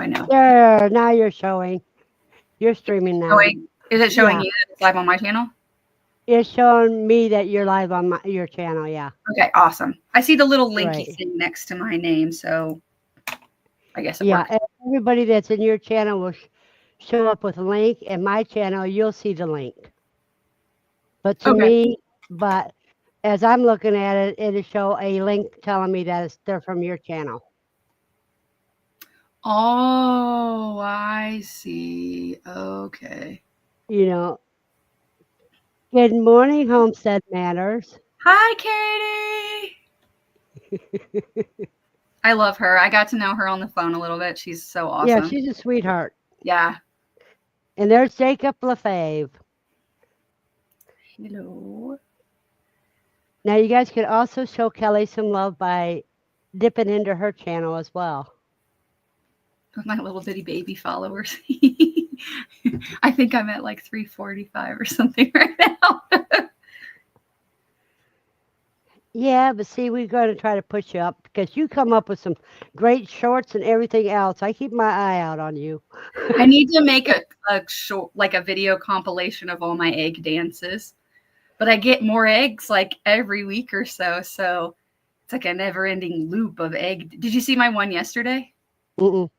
I know? There, now you're showing. You're streaming now. Showing, is it showing Yeah. you that it's live on my channel? It's showing me that you're live on your channel. Yeah. Okay, awesome. I see the little linky Right. thing next to my name, so I guess it Yeah. works. And everybody that's in your channel will show up with a link. And my channel, you'll see the link. But to Okay. me, but as I'm looking at it, it'll show a link telling me that they're from your channel. Oh, I see. Okay. You know. Good morning, Homestead Matters. Hi, Katie. I love her. I got to know her on the phone a little bit. She's so Yeah, awesome. she's a sweetheart. Yeah. And there's Jacob LaFave. Hello. Now, you guys could also show Kelly some love by dipping into her channel as well. My little bitty baby followers. I think I'm at like 345 or something right now. Yeah, but see, we're going to try to push you up because you come up with some great shorts and everything else. I keep my eye out on you. I need to make a short, like a video compilation of all my egg dances. But I get more eggs like every week or so. So it's like a never ending loop of egg. Did you see my one yesterday? Mm-mm.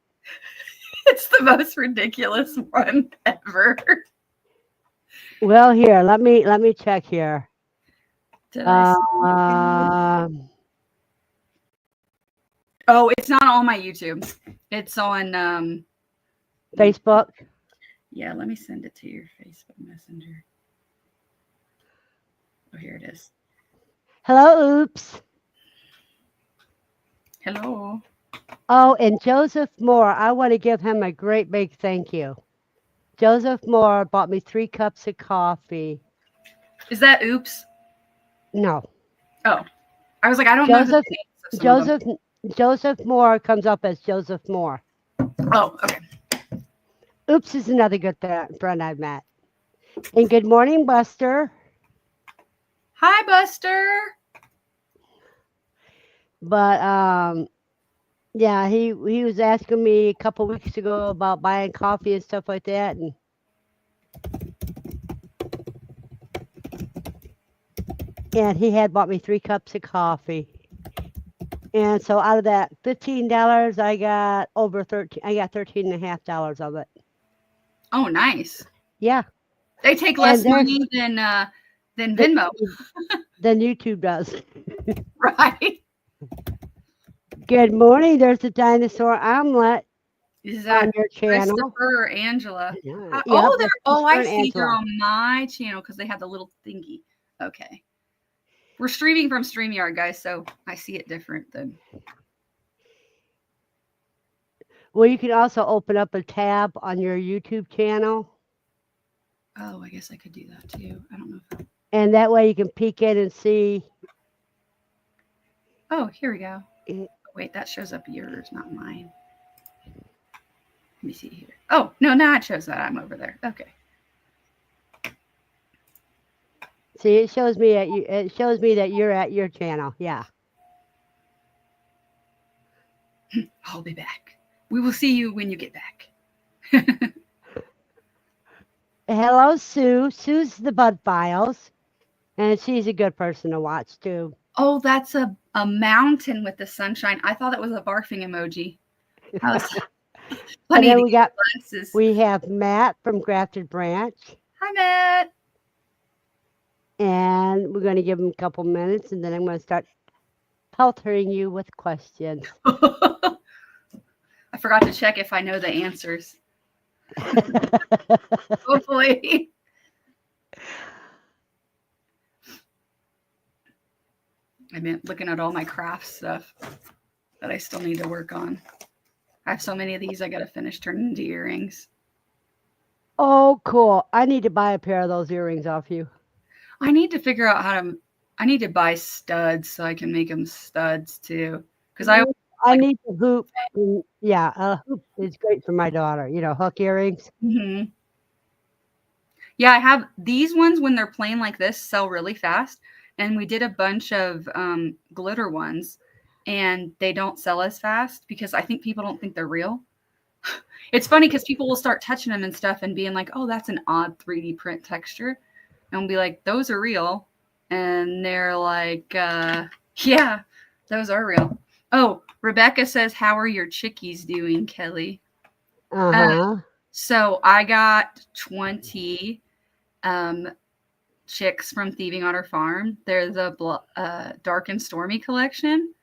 It's the most ridiculous one ever. Well, here, let me check here. Did I see Oh, it's not on my YouTube. It's on Facebook. Yeah, let me send it to your Facebook Messenger. Oh, here it is. Hello, Oops. Hello. Oh, and Joseph Moore, I want to give him a great big thank you. Joseph Moore bought me 3 cups of coffee. Is that Oops? No. Oh, I was like, I don't know. Joseph Moore comes up as Joseph Moore. Oh, okay. Oops is another good friend I've met. And good morning, Buster. Hi, Buster. But yeah, he was asking me a couple weeks ago about buying coffee and stuff like that, and he had bought me 3 cups of coffee. And so out of that $15, I got over 13. I got $13.50 of it. Oh, nice. Yeah. They take less money than Venmo. Than YouTube does. Right. Good morning. There's a dinosaur omelet. Is that on your channel? Christopher or Angela? Yeah, I see. They're on my channel because they have the little thingy. Okay. We're streaming from StreamYard, guys, so I see it different than. Well, you can also open up a tab on your YouTube channel. Oh, I guess I could do that too. I don't know if and that way you can peek in and see. Oh, here we go. Oh, wait, that shows up yours, not mine. Let me see here. Oh, no, now it shows that I'm over there. Okay. See, it shows me that you're at your channel. Yeah. I'll be back. We will see you when you get back. Hello, Sue. Sue's the Bud Files, and she's a good person to watch too. Oh, that's a mountain with the sunshine. I thought it was a barfing emoji. And then we have Matt from Grafted Branch. Hi, Matt. And we're going to give him a couple minutes, and then I'm going to start peltering you with questions. I forgot to check if I know the answers. Hopefully. I meant looking at all my craft stuff that I still need to work on. I have so many of these I got to finish turning into earrings. Oh, cool. I need to buy a pair of those earrings off you. I need to figure out how to, I need to buy studs so I can make them studs too. Because I need the hoop. Yeah, a hoop is great for my daughter. You know, hook earrings. Mm-hmm. Yeah, I have these ones when they're plain like this sell really fast. And we did a bunch of glitter ones and they don't sell as fast because I think people don't think they're real. It's funny because people will start touching them and stuff and being like, oh, that's an odd 3D print texture. And we'll be like, those are real. And they're like, yeah, those are real. Oh, Rebecca says, how are your chickies doing, Kelly? Uh-huh. So I got 20 chicks from Thieving Otter Farm. They're the Dark and Stormy collection,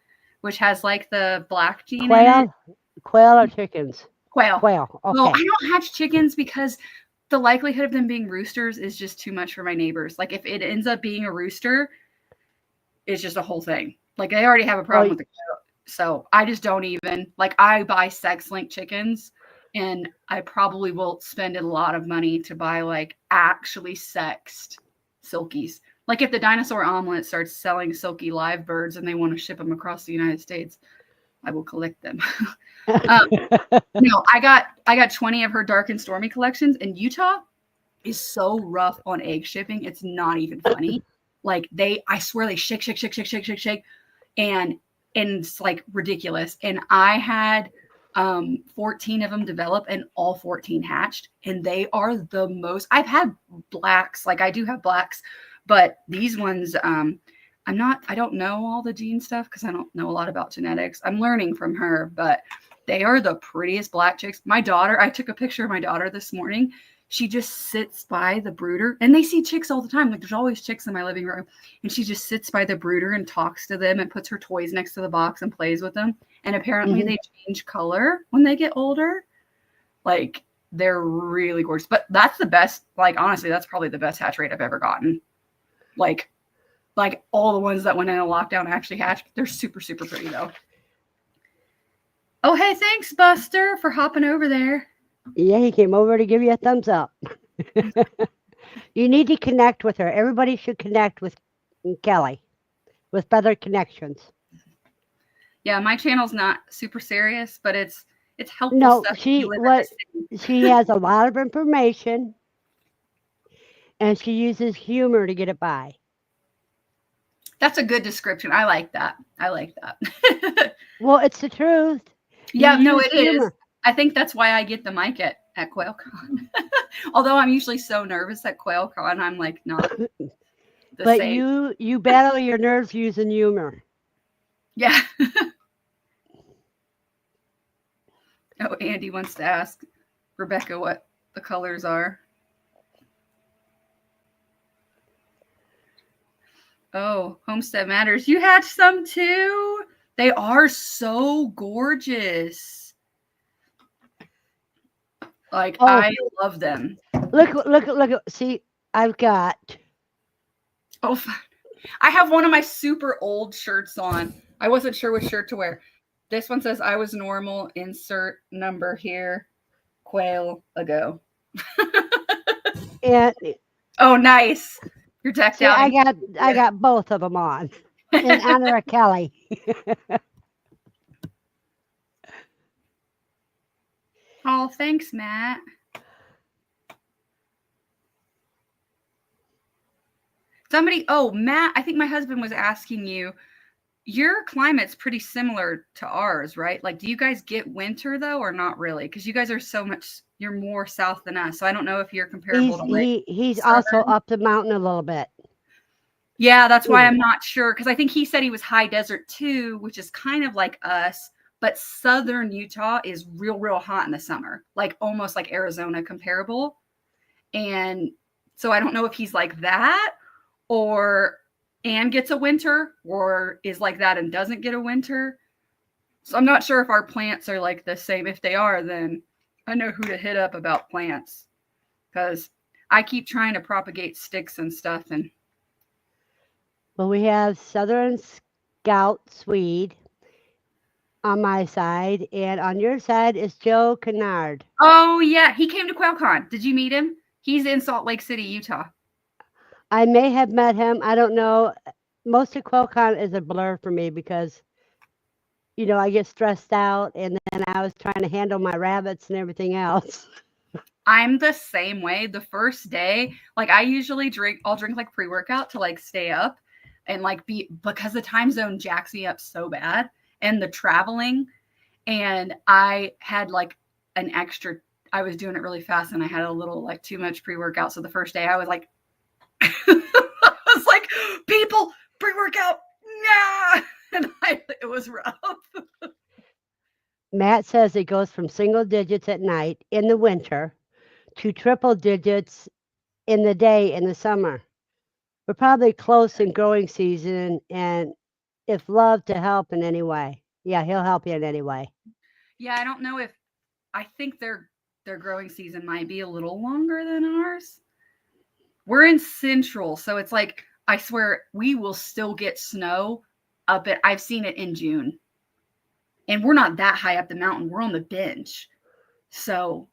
which has like the black gene in it. Quail or chickens? Quail. Quail. Okay. Well, I don't hatch chickens because the likelihood of them being roosters is just too much for my neighbors. Like if it ends up being a rooster, it's just a whole thing. Like they already have a problem with the quail. So I just don't even like I buy sex link chickens and I probably will spend a lot of money to buy like actually sexed silkies. Like if the Dinosaur Omelet starts selling silky live birds and they want to ship them across the United States, I will collect them. No, I got 20 of her Dark and Stormy collections, and Utah is so rough on egg shipping. It's not even funny. Like I swear they shake, and it's like ridiculous. And I had 14 of them develop, and all 14 hatched, and they are the most. I've had blacks, like I do have blacks, but these ones, I don't know all the gene stuff because I don't know a lot about genetics. I'm learning from her, but they are the prettiest black chicks. My daughter, I took a picture of my daughter this morning. She just sits by the brooder, and they see chicks all the time. Like there's always chicks in my living room, and she just sits by the brooder and talks to them and puts her toys next to the box and plays with them. And apparently they change color when they get older. Like they're really gorgeous, but that's the best. Like honestly, that's probably the best hatch rate I've ever gotten. Like all the ones that went in a lockdown actually hatched. They're super, super pretty though. Oh, hey, thanks, Buster, for hopping over there. Yeah, he came over to give you a thumbs up. You need to connect with her. Everybody should connect with Kelly, with Feather Connections. Yeah, my channel's not super serious, but it's helpful No, stuff. she has a lot of information, and she uses humor to get it by. That's a good description. I like that. Well, it's the truth. Yeah, no, it is. I think that's why I get the mic at QuailCon. Although I'm usually so nervous at QuailCon, I'm like not the but same. you battle your nerves using humor. Yeah. Oh, Andy wants to ask Rebecca what the colors are. Oh, Homestead Matters. You hatched some too? They are so gorgeous. Like, I love them. Look. See, I've got. Oh, I have one of my super old shirts on. I wasn't sure which shirt to wear. This one says, I was normal, insert number here, quail ago. And, oh, nice. You're decked out. I got both of them on in honor of Kelly. Oh, thanks, Matt. Matt, I think my husband was asking you, your climate's pretty similar to ours, right? Like, do you guys get winter though, or not really? Because you guys are you're more south than us. So I don't know if you're comparable to he's also up the mountain a little bit. Yeah, that's why I'm not sure. Because I think he said he was high desert too, which is kind of like us. But southern Utah is real, real hot in the summer, like almost like Arizona comparable. And so I don't know if he's like that and gets a winter, or is like that and doesn't get a winter. So I'm not sure if our plants are like the same. If they are, then I know who to hit up about plants, because I keep trying to propagate sticks and stuff. And well, we have Southern Scout Swede on my side, and on your side is Joe Kennard. Oh yeah, he came to QuailCon. Did you meet him? He's in Salt Lake City, Utah. I may have met him. I don't know. Most of QuailCon is a blur for me because, I get stressed out, and then I was trying to handle my rabbits and everything else. I'm the same way. The first day, like I usually I'll drink like pre-workout to like stay up and like because the time zone jacks me up so bad and the traveling. And I had like an extra, I was doing it really fast and I had a little like too much pre-workout. So the first day I was like, I was like, people, pre-workout, yeah. And it was rough. Matt says it goes from single digits at night in the winter to triple digits in the day in the summer. We're probably close in growing season, and if love to help in any way. Yeah, he'll help you in any way. Yeah, I don't know if, I think their growing season might be a little longer than ours. We're in Central, so it's like, I swear we will still get snow up at, I've seen it in June. And we're not that high up the mountain. We're on the bench. So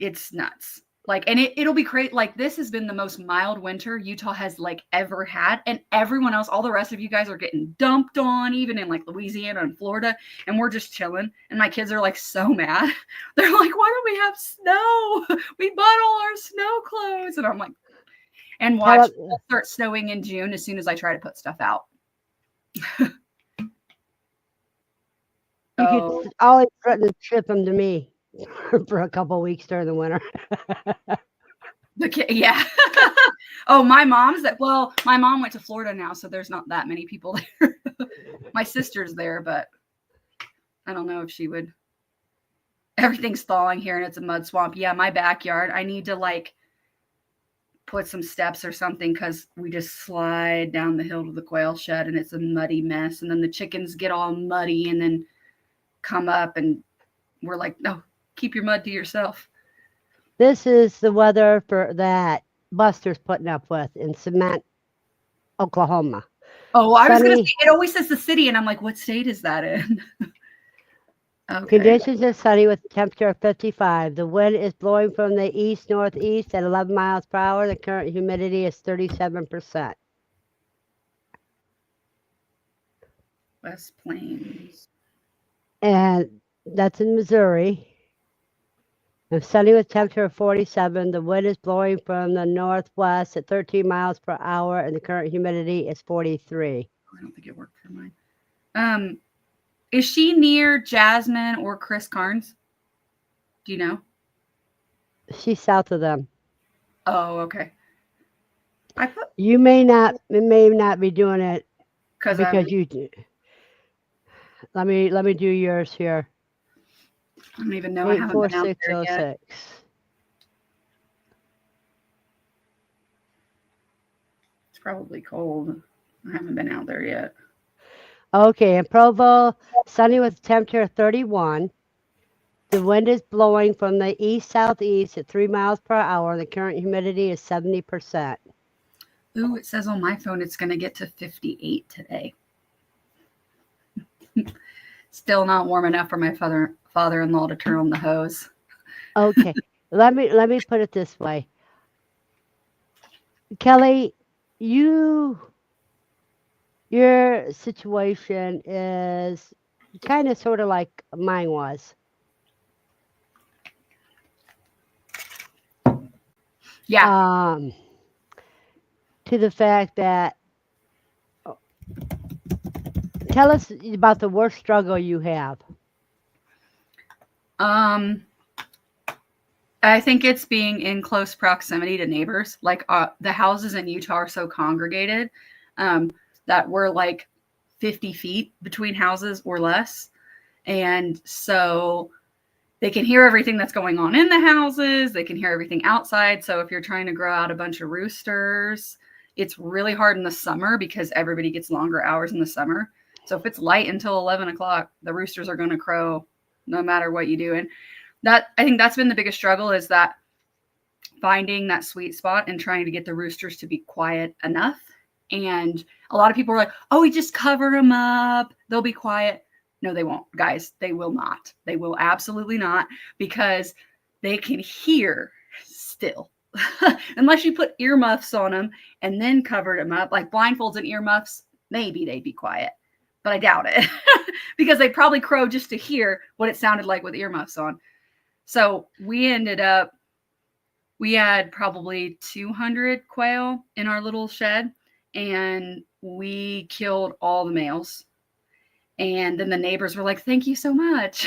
it's nuts. Like, and it'll be great. Like, this has been the most mild winter Utah has like ever had. And everyone else, all the rest of you guys are getting dumped on, even in like Louisiana and Florida. And we're just chilling. And my kids are like so mad. They're like, why don't we have snow? We bought all our snow clothes. And I'm like, and watch, it'll start snowing in June as soon as I try to put stuff out. You could always threaten to ship them to me for a couple weeks during the winter. Yeah. Oh, my mom's my mom went to Florida now, so there's not that many people there. My sister's there, but I don't know if she would. Everything's thawing here and it's a mud swamp. Yeah, my backyard, I need to like put some steps or something because we just slide down the hill to the quail shed and it's a muddy mess. And then the chickens get all muddy and then come up and we're like, no, keep your mud to yourself. This is the weather for that Buster's putting up with in Cement, Oklahoma. Oh, I was going to say, it always says the city, and I'm like, what state is that in? Okay. Conditions are sunny with a temperature of 55. The wind is blowing from the east-northeast at 11 miles per hour. The current humidity is 37%. West Plains. And that's in Missouri. And sunny with temperature of 47. The wind is blowing from the northwest at 13 miles per hour, and the current humidity is 43. I don't think it worked for mine. Is she near Jasmine or Chris Carnes? Do you know? She's south of them. Oh, okay. You may not be doing it because you. Let me do yours here. I don't even know. I haven't been out there yet. It's probably cold. I haven't been out there yet. Okay, in Provo, sunny with a temperature of 31. The wind is blowing from the east-southeast at 3 miles per hour. The current humidity is 70%. Ooh, it says on my phone it's going to get to 58 today. Still not warm enough for my father-in-law to turn on the hose. Okay, let me put it this way. Kelly, your situation is kind of sort of like mine was. Yeah. To the fact that, tell us about the worst struggle you have. I think it's being in close proximity to neighbors. Like the houses in Utah are so congregated that we're like 50 feet between houses or less. And so they can hear everything that's going on in the houses. They can hear everything outside. So if you're trying to grow out a bunch of roosters, it's really hard in the summer because everybody gets longer hours in the summer. So if it's light until 11 o'clock, the roosters are going to crow no matter what you do. And I think that's been the biggest struggle, is that finding that sweet spot and trying to get the roosters to be quiet enough. And a lot of people are like, oh, we just cover them up, they'll be quiet. No, they won't, guys. They will not. They will absolutely not, because they can hear still. Unless you put earmuffs on them and then covered them up, like blindfolds and earmuffs, maybe they'd be quiet, but I doubt it because they probably crow just to hear what it sounded like with earmuffs on. So we had probably 200 quail in our little shed, and we killed all the males. And then the neighbors were like, thank you so much.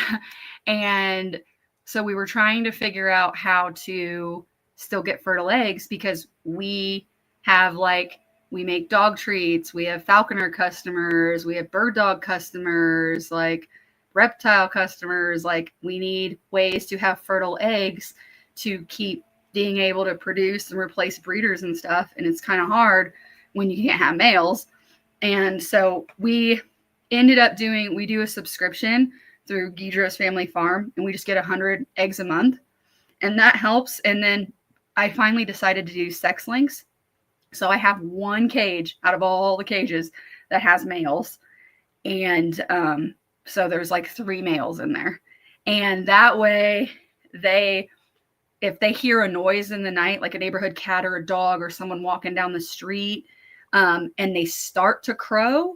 And So we were trying to figure out how to still get fertile eggs, because we have like, we make dog treats, we have falconer customers, we have bird dog customers, like reptile customers. Like, we need ways to have fertile eggs to keep being able to produce and replace breeders and stuff. And it's kind of hard when you can't have males. And so we ended up we do a subscription through Guidros Family Farm, and we just get 100 eggs a month, and that helps. And then I finally decided to do sex links. So I have one cage out of all the cages that has males. And so there's like 3 males in there. And that way if they hear a noise in the night, like a neighborhood cat or a dog or someone walking down the street, and they start to crow,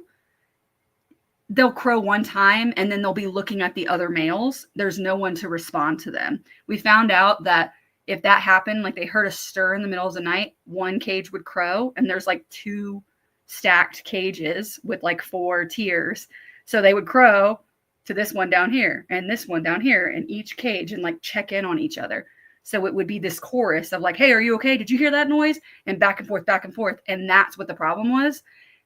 they'll crow one time and then they'll be looking at the other males. There's no one to respond to them. We found out that if that happened, like they heard a stir in the middle of the night, one cage would crow, and there's like 2 stacked cages with like 4 tiers. So they would crow to this one down here and this one down here in each cage, and like check in on each other. So it would be this chorus of like, hey, are you okay? Did you hear that noise? And back and forth, back and forth. And that's what the problem was.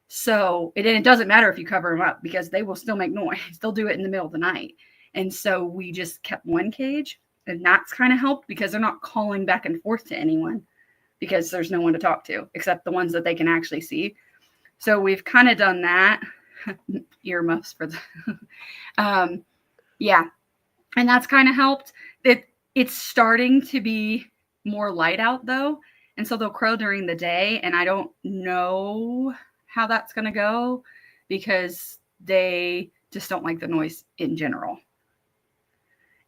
So it doesn't matter if you cover them up, because they will still make noise. They'll do it in the middle of the night. And so we just kept one cage, and that's kind of helped, because they're not calling back and forth to anyone, because there's no one to talk to except the ones that they can actually see. So we've kind of done that. Earmuffs for the yeah. And that's kind of helped. It's starting to be more light out though. And so they'll crow during the day, and I don't know how that's going to go, because they just don't like the noise in general.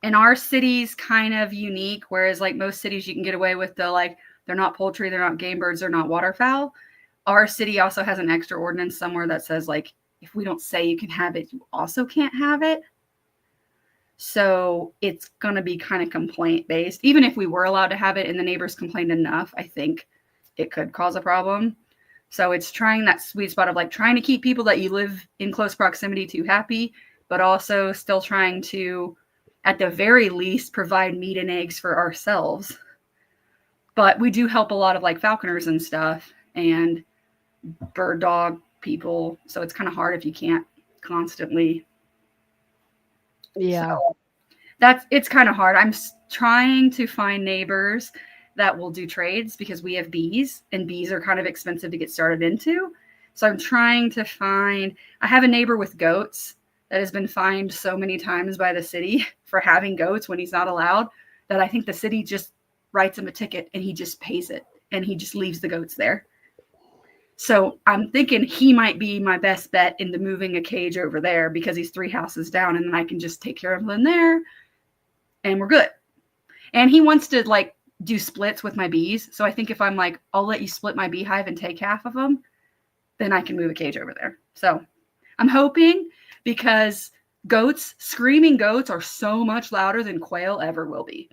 And our city's kind of unique, whereas like most cities you can get away with they're not poultry, they're not game birds, they're not waterfowl. Our city also has an extra ordinance somewhere that says like, if we don't say you can have it, you also can't have it. So it's going to be kind of complaint based. Even if we were allowed to have it and the neighbors complained enough, I think it could cause a problem. So it's trying that sweet spot of like trying to keep people that you live in close proximity to happy, but also still trying to, at the very least, provide meat and eggs for ourselves. But we do help a lot of like falconers and stuff and bird dog people. So it's kind of hard if you can't constantly. Yeah. So it's kind of hard. I'm trying to find neighbors that will do trades, because we have bees, and bees are kind of expensive to get started into. So I'm trying to I have a neighbor with goats that has been fined so many times by the city for having goats when he's not allowed, that I think the city just writes him a ticket and he just pays it, and he just leaves the goats there. So I'm thinking he might be my best bet into moving a cage over there, because he's 3 houses down, and then I can just take care of them there and we're good. And he wants to like do splits with my bees. So I think if I'm like, I'll let you split my beehive and take half of them, then I can move a cage over there. So I'm hoping, because screaming goats are so much louder than quail ever will be.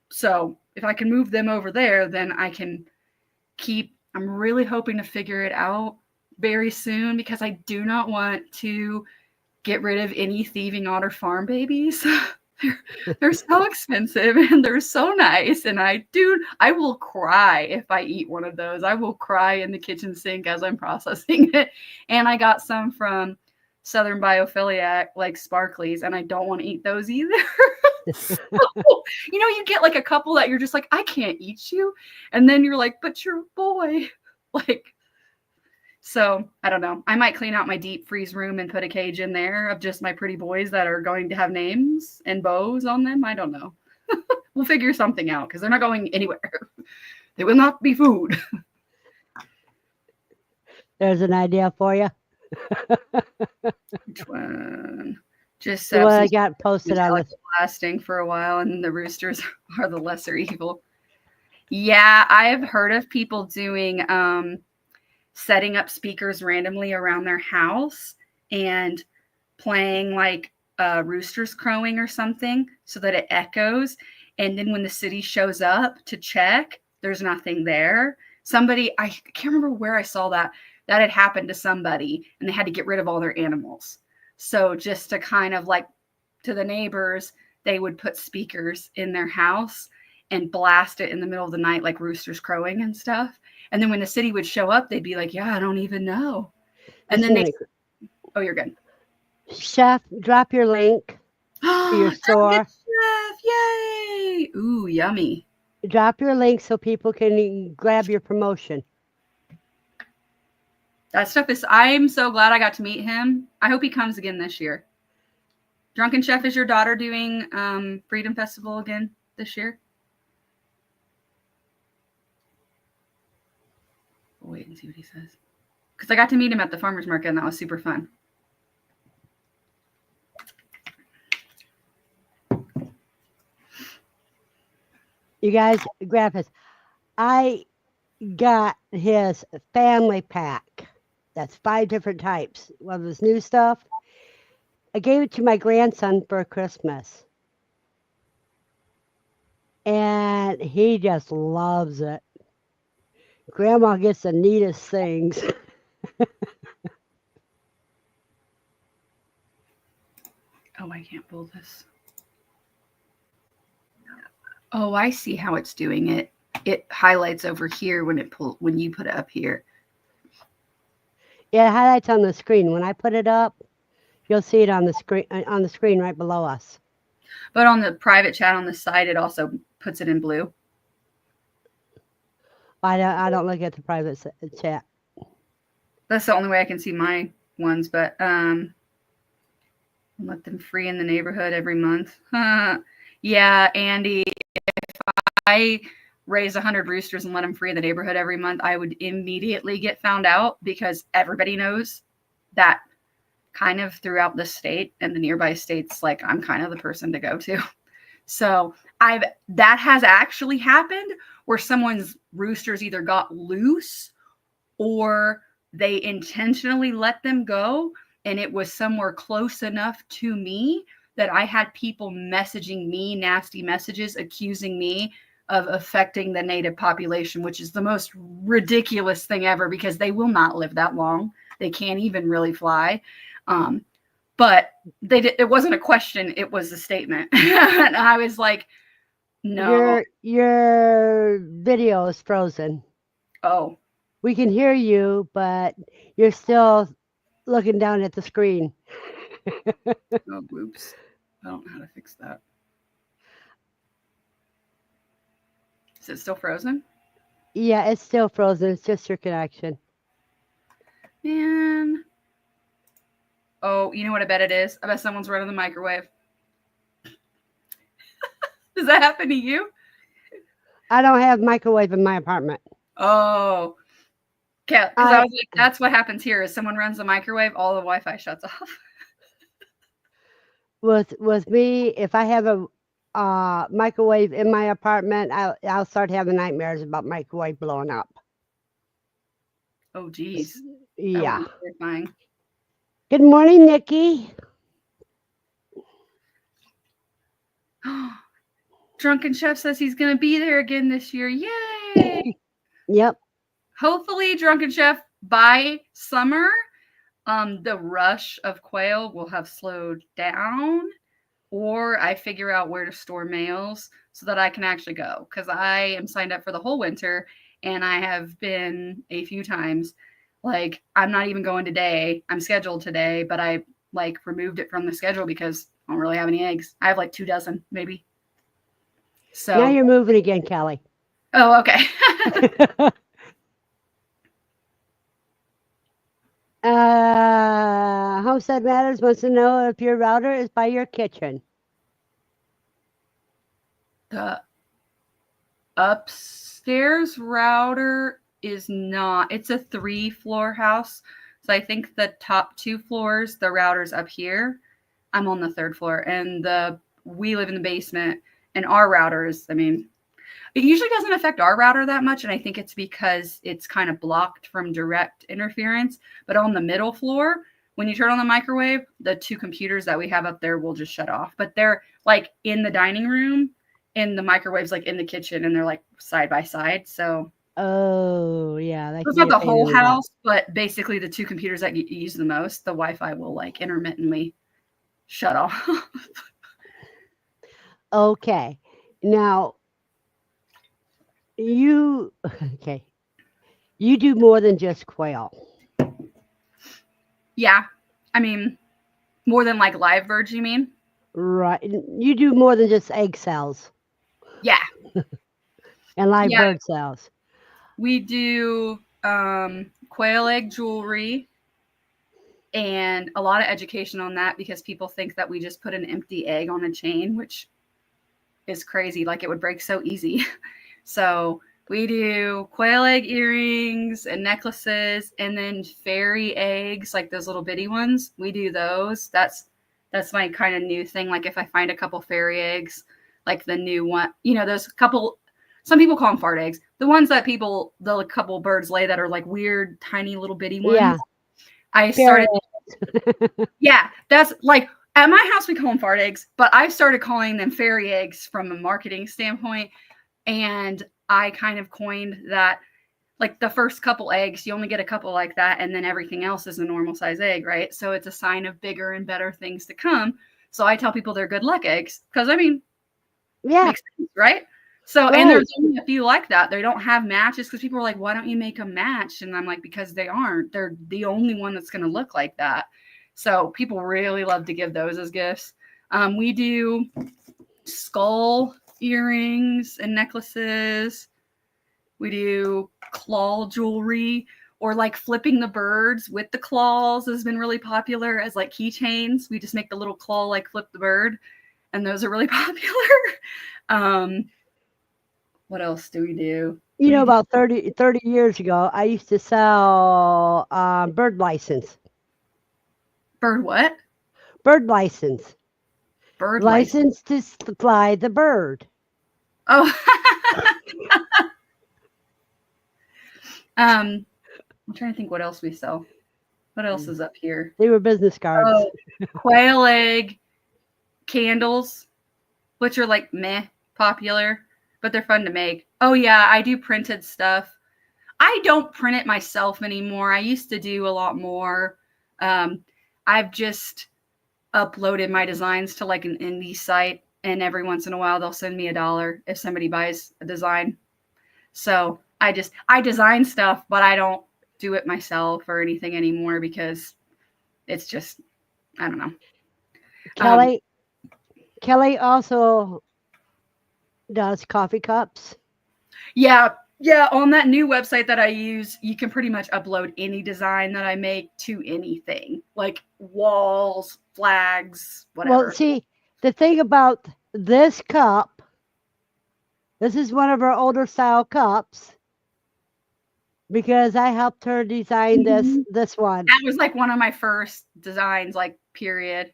So if I can move them over there, then I can I'm really hoping to figure it out very soon, because I do not want to get rid of any thieving otter farm babies. They're so expensive and they're so nice. And I will cry if I eat one of those. I will cry in the kitchen sink as I'm processing it. And I got some from Southern Biophiliac, like sparklies, and I don't want to eat those either. So, you get like a couple that you're just like, I can't eat you. And then you're like, but you're a boy. So I don't know. I might clean out my deep freeze room and put a cage in there of just my pretty boys that are going to have names and bows on them. I don't know. We'll figure something out, because they're not going anywhere. They will not be food. There's an idea for you. Which one? Just what I got posted on this. Lasting for a while, and the roosters are the lesser evil. Yeah, I have heard of people doing setting up speakers randomly around their house and playing like roosters crowing or something, so that it echoes. And then when the city shows up to check, there's nothing there. I can't remember where I saw that had happened to somebody, and they had to get rid of all their animals. So just to kind of like, to the neighbors, they would put speakers in their house and blast it in the middle of the night, like roosters crowing and stuff. And then when the city would show up, they'd be like, yeah, I don't even know. And then oh, you're good. Chef, drop your link to your store. Chef, yay! Ooh, yummy. Drop your link so people can grab your promotion. That stuff is, I'm so glad I got to meet him. I hope he comes again this year. Drunken Chef, is your daughter doing Freedom Festival again this year? We'll wait and see what he says. Because I got to meet him at the farmer's market, and that was super fun. You guys grab his. I got his family pack. That's 5 different types of his new stuff. I gave it to my grandson for Christmas. And he just loves it. Grandma gets the neatest things. Oh, I can't pull this. Oh, I see how it's doing it. It highlights over here when you put it up here. Yeah, it highlights on the screen. When I put it up, you'll see it on the screen right below us. But on the private chat on the side, it also puts it in blue. I don't look at the private chat. That's the only way I can see my ones, but let them free in the neighborhood every month. Yeah, Andy, if I raise 100 roosters and let them free in the neighborhood every month, I would immediately get found out because everybody knows that kind of throughout the state and the nearby states, like I'm kind of the person to go to. So that has actually happened where someone's roosters either got loose or they intentionally let them go, and it was somewhere close enough to me that I had people messaging me nasty messages accusing me of affecting the native population, which is the most ridiculous thing ever because they will not live that long. They can't even really fly. But it wasn't a question. It was a statement. And I was like, no. Your video is frozen. Oh. We can hear you, but you're still looking down at the screen. Oh, oops. I don't know how to fix that. Is it still frozen? Yeah, it's still frozen. It's just your connection. Man. Oh, you know what I bet it is? I bet someone's running the microwave. Does that happen to you? I don't have microwave in my apartment. Oh. Because I was like, that's what happens here is someone runs the microwave, all the Wi-Fi shuts off. With me, if I have a microwave in my apartment, I'll start having nightmares about microwave blowing up. Oh, geez. Yeah. Terrifying. Good morning, Nikki. Drunken Chef says he's going to be there again this year. Yay! Yep. Hopefully, Drunken Chef, by summer, the rush of quail will have slowed down, or I figure out where to store males so that I can actually go, because I am signed up for the whole winter, and I have been a few times. Like, I'm not even going today. I'm scheduled today, but I removed it from the schedule because I don't really have any eggs. I have like 2 dozen, maybe. So now you're moving again, Kelly. Oh, okay. Homestead Matters wants to know if your router is by your kitchen. The upstairs router is not. It's a 3-floor house. So I think the top 2 floors, the router's up here. I'm on the 3rd floor, and we live in the basement, and our routers, I mean, it usually doesn't affect our router that much, and I think it's because it's kind of blocked from direct interference. But on the middle floor, when you turn on the microwave, the 2 computers that we have up there will just shut off. But they're like in the dining room, and the microwave's like in the kitchen, and they're like side by side. So oh yeah, it's not the whole house, but basically the 2 computers that you use the most, the Wi-Fi will like intermittently shut off. Okay. Now you okay. You do more than just quail. Yeah. I mean, more than like live birds, you mean? Right. You do more than just egg cells Yeah. and live Yeah. bird cells. We do quail egg jewelry and a lot of education on that because people think that we just put an empty egg on a chain, which is crazy. Like it would break so easy. So we do quail egg earrings and necklaces, and then fairy eggs, like those little bitty ones. We do those. That's my kind of new thing. Like if I find a couple fairy eggs, like the new one, those couple. Some people call them fart eggs. The ones that the couple birds lay that are like weird, tiny little bitty ones. Yeah. I Fairy started. Yeah, that's like at my house we call them fart eggs, but I started calling them fairy eggs from a marketing standpoint. And I kind of coined that like the first couple eggs, you only get a couple like that, and then everything else is a normal size egg, right? So it's a sign of bigger and better things to come. So I tell people they're good luck eggs because I mean, Yeah. makes sense, right? So, and Right. there's only a few like that. They don't have matches because people are like, why don't you make a match? And I'm like, because they aren't. They're the only one that's going to look like that. So people really love to give those as gifts. We do skull earrings and necklaces. We do claw jewelry or like flipping the birds with the claws has been really popular as like keychains. We just make the little claw like flip the bird, and those are really popular. What else do we do? You know, We do about 30 years ago, I used to sell bird license. bird what? Bird license. Bird license. License to fly the bird. Oh. I'm trying to think what else we sell. What else is up here? They were business cards. Oh, quail egg candles, which are like meh popular, but they're fun to make. Oh yeah, I do printed stuff. I don't print it myself anymore. I used to do a lot more. I've just uploaded my designs to like an indie site, and every once in a while they'll send me $1 if somebody buys a design. So I design stuff, but I don't do it myself or anything anymore because it's just, I don't know. Kelly also does coffee cups. Yeah, on that new website that I use, you can pretty much upload any design that I make to anything, like walls, flags, whatever. Well, see, the thing about this cup, this is one of our older style cups because I helped her design this one. That was like one of my first designs, like period.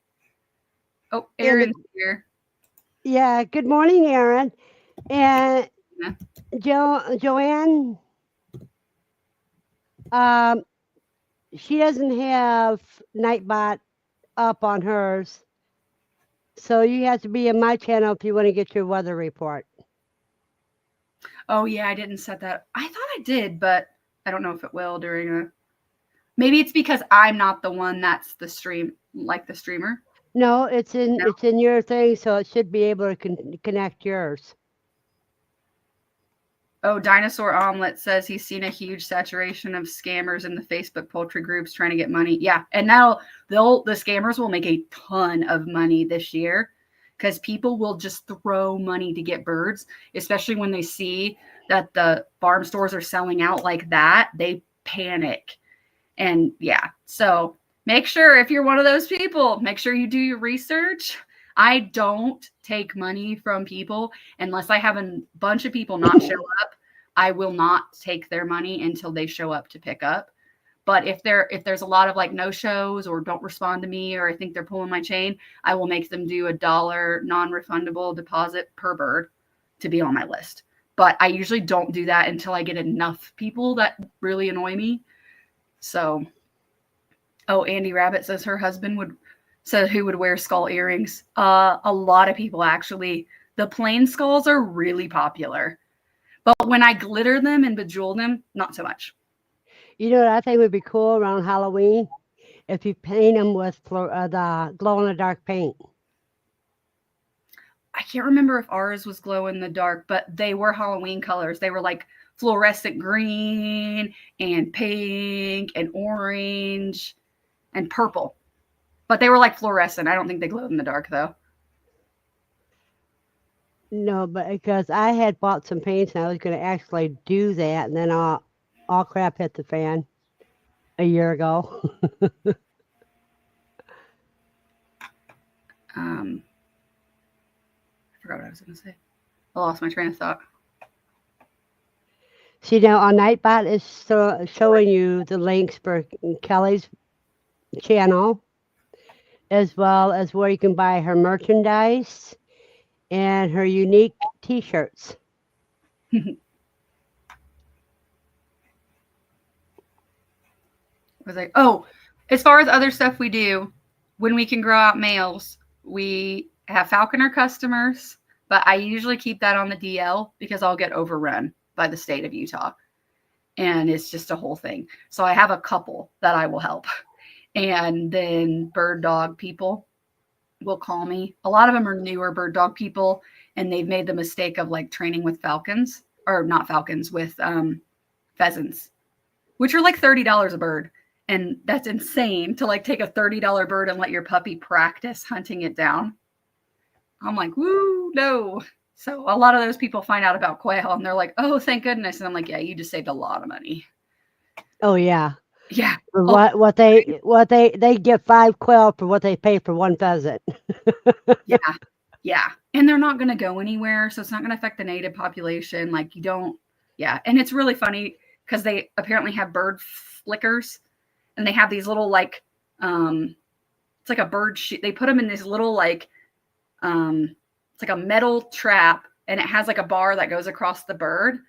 Oh, Aaron's here. Yeah, good morning, Aaron. And Yeah. Joanne, she doesn't have Nightbot up on hers. So you have to be in my channel if you want to get your weather report. Oh yeah, I didn't set that. I thought I did, but I don't know if it will during a. Maybe it's because I'm not the one that's the streamer. No, it's in your thing, so it should be able to connect yours. Oh, Dinosaur Omelet says he's seen a huge saturation of scammers in the Facebook poultry groups trying to get money. Yeah, and now the scammers will make a ton of money this year because people will just throw money to get birds, especially when they see that the farm stores are selling out like that. They panic. And yeah, so make sure if you're one of those people, make sure you do your research. I don't take money from people unless I have a bunch of people not show up. I will not take their money until they show up to pick up. But if there's a lot of like no shows or don't respond to me or I think they're pulling my chain, I will make them do $1 non-refundable deposit per bird to be on my list. But I usually don't do that until I get enough people that really annoy me. So, oh, Andy Rabbit says her husband said who would wear skull earrings. A lot of people actually. The plain skulls are really popular, but when I glitter them and bejewel them, not so much. You know what I think would be cool around Halloween? If you paint them with the glow-in-the-dark paint. I can't remember if ours was glow in the dark, but they were Halloween colors. They were like fluorescent green and pink and orange and purple. But they were like fluorescent. I don't think they glowed in the dark though. No, but because I had bought some paints and I was going to actually do that, and then all crap hit the fan a year ago. I forgot what I was going to say. I lost my train of thought. See, now on Nightbot is showing you the links for Kelly's channel, as well as where you can buy her merchandise and her unique t-shirts. Was like, oh, as far as other stuff we do, when we can grow out males, we have falconer customers, but I usually keep that on the DL because I'll get overrun by the state of Utah. And it's just a whole thing. So I have a couple that I will help. And then bird dog people will call me. A lot of them are newer bird dog people, and they've made the mistake of like training with falcons, or not falcons, with pheasants, which are like $30 a bird. And that's insane to like take a $30 bird and let your puppy practice hunting it down. I'm like, woo, no. So a lot of those people find out about quail and they're like, oh, thank goodness. And I'm like, yeah, you just saved a lot of money. Oh yeah. Yeah. What they get 5 quail for what they pay for 1 pheasant. Yeah. Yeah. And they're not going to go anywhere. So it's not going to affect the native population. Like you don't. Yeah. And it's really funny because they apparently have bird flickers, and they have these little like, it's like a bird shoot. They put them in this little like, it's like a metal trap, and it has like a bar that goes across the bird,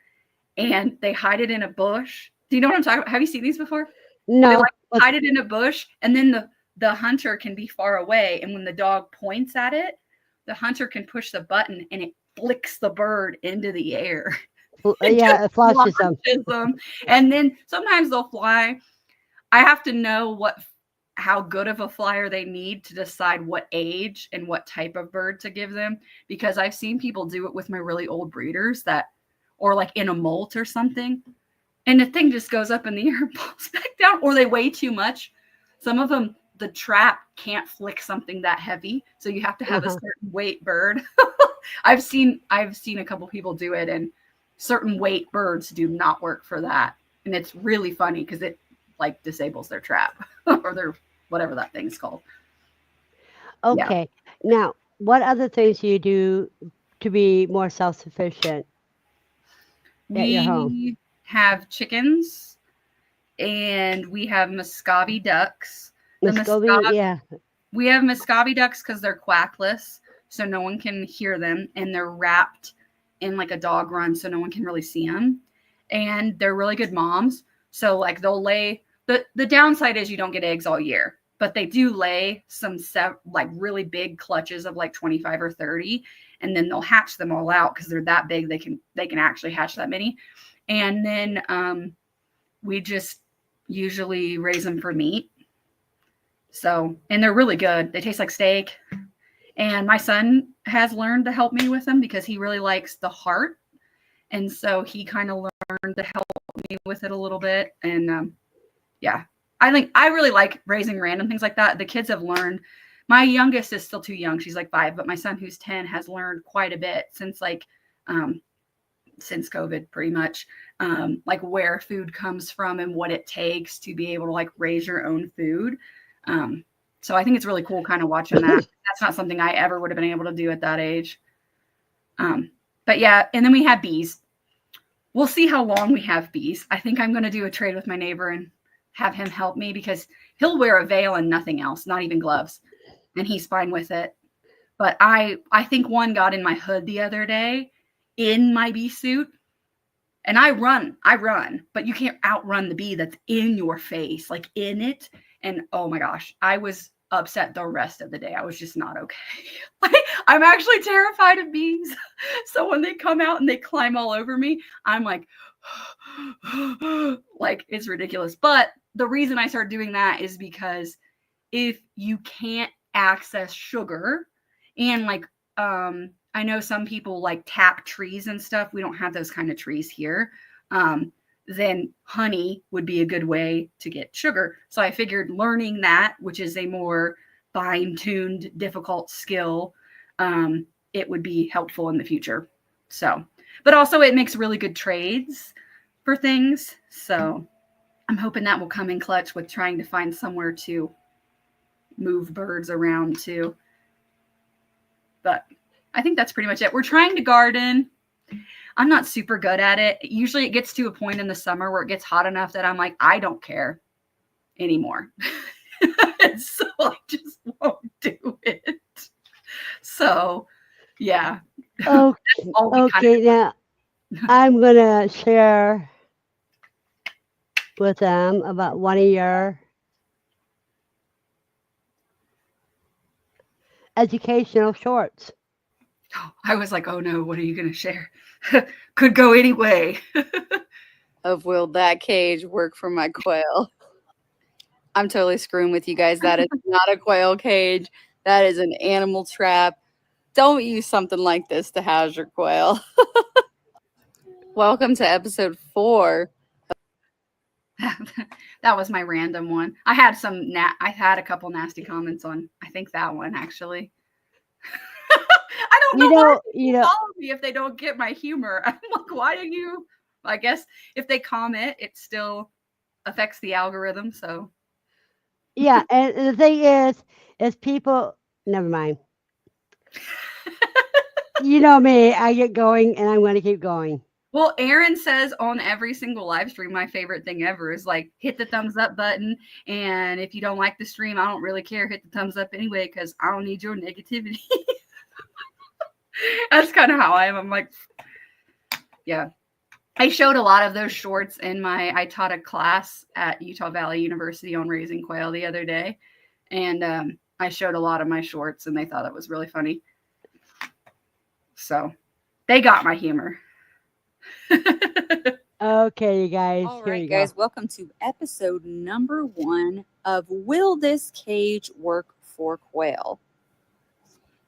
and they hide it in a bush. Do you know what I'm talking about? Have you seen these before? No. They like hide it in a bush, and then the hunter can be far away, and when the dog points at it, the hunter can push the button and it flicks the bird into the air. Yeah, it flashes them. And then sometimes they'll fly. I have to know how good of a flyer they need to decide what age and what type of bird to give them, because I've seen people do it with my really old breeders or like in a molt or something, and the thing just goes up in the air and falls back down, or they weigh too much. Some of them, the trap can't flick something that heavy, so you have to have a certain weight bird. I've seen a couple people do it, and certain weight birds do not work for that, and it's really funny because it like disables their trap or their whatever that thing's called. Okay. Yeah. Now, what other things do you do to be more self-sufficient at your home? We have chickens, and we have Muscovy ducks. Yeah. We have Muscovy ducks because they're quackless, so no one can hear them, and they're wrapped in like a dog run, so no one can really see them. And they're really good moms. So like they'll lay, the downside is you don't get eggs all year, but they do lay some like really big clutches of like 25 or 30, and then they'll hatch them all out because they're that big. They can actually hatch that many. And then we just usually raise them for meat. So, and they're really good. They taste like steak. And my son has learned to help me with them because he really likes the heart. And so he kind of learned to help me with it a little bit. And yeah, I really like raising random things like that. The kids have learned. My youngest is still too young. She's like 5, but my son, who's 10, has learned quite a bit since since COVID, pretty much, like where food comes from and what it takes to be able to like raise your own food. So I think it's really cool kind of watching that. That's not something I ever would have been able to do at that age. But yeah, and then we have bees. We'll see how long we have bees. I think I'm going to do a trade with my neighbor and have him help me because he'll wear a veil and nothing else, not even gloves. And he's fine with it. But I think one got in my hood the other day in my bee suit. And I run, but you can't outrun the bee that's in your face, like in it. And oh my gosh, I was upset the rest of the day. I was just not okay. I'm actually terrified of bees. So when they come out and they climb all over me, I'm like, like it's ridiculous. But the reason I started doing that is because if you can't access sugar and like I know some people like tap trees and stuff. We don't have those kind of trees here. Then honey would be a good way to get sugar. So I figured learning that, which is a more fine-tuned, difficult skill, it would be helpful in the future. So, but also it makes really good trades for things. So I'm hoping that will come in clutch with trying to find somewhere to move birds around to. But I think that's pretty much it. We're trying to garden. I'm not super good at it. Usually it gets to a point in the summer where it gets hot enough that I'm like, I don't care anymore. So I just won't do it. So, yeah. Okay, now I'm going to share with them about one of your educational shorts. I was like, oh no, what are you going to share? Could go any way. Of will that cage work for my quail? I'm totally screwing with you guys. That is not a quail cage. That is an animal trap. Don't use something like this to house your quail. Welcome to episode 4. That was my random one. I had I had a couple nasty comments on, I think that one actually. I don't know why people follow me if they don't get my humor. I'm like, why are you? I guess if they comment, it still affects the algorithm. So yeah, and the thing is people. Never mind. You know me. I get going, and I'm going to keep going. Well, Aaron says on every single live stream, my favorite thing ever is like hit the thumbs up button. And if you don't like the stream, I don't really care. Hit the thumbs up anyway, because I don't need your negativity. That's kind of how I am. I'm like, yeah. I showed a lot of those shorts in I taught a class at Utah Valley University on raising quail the other day. And I showed a lot of my shorts and they thought it was really funny. So they got my humor. Okay, you guys. All right, guys. Welcome to episode number 1 of Will This Cage Work for Quail?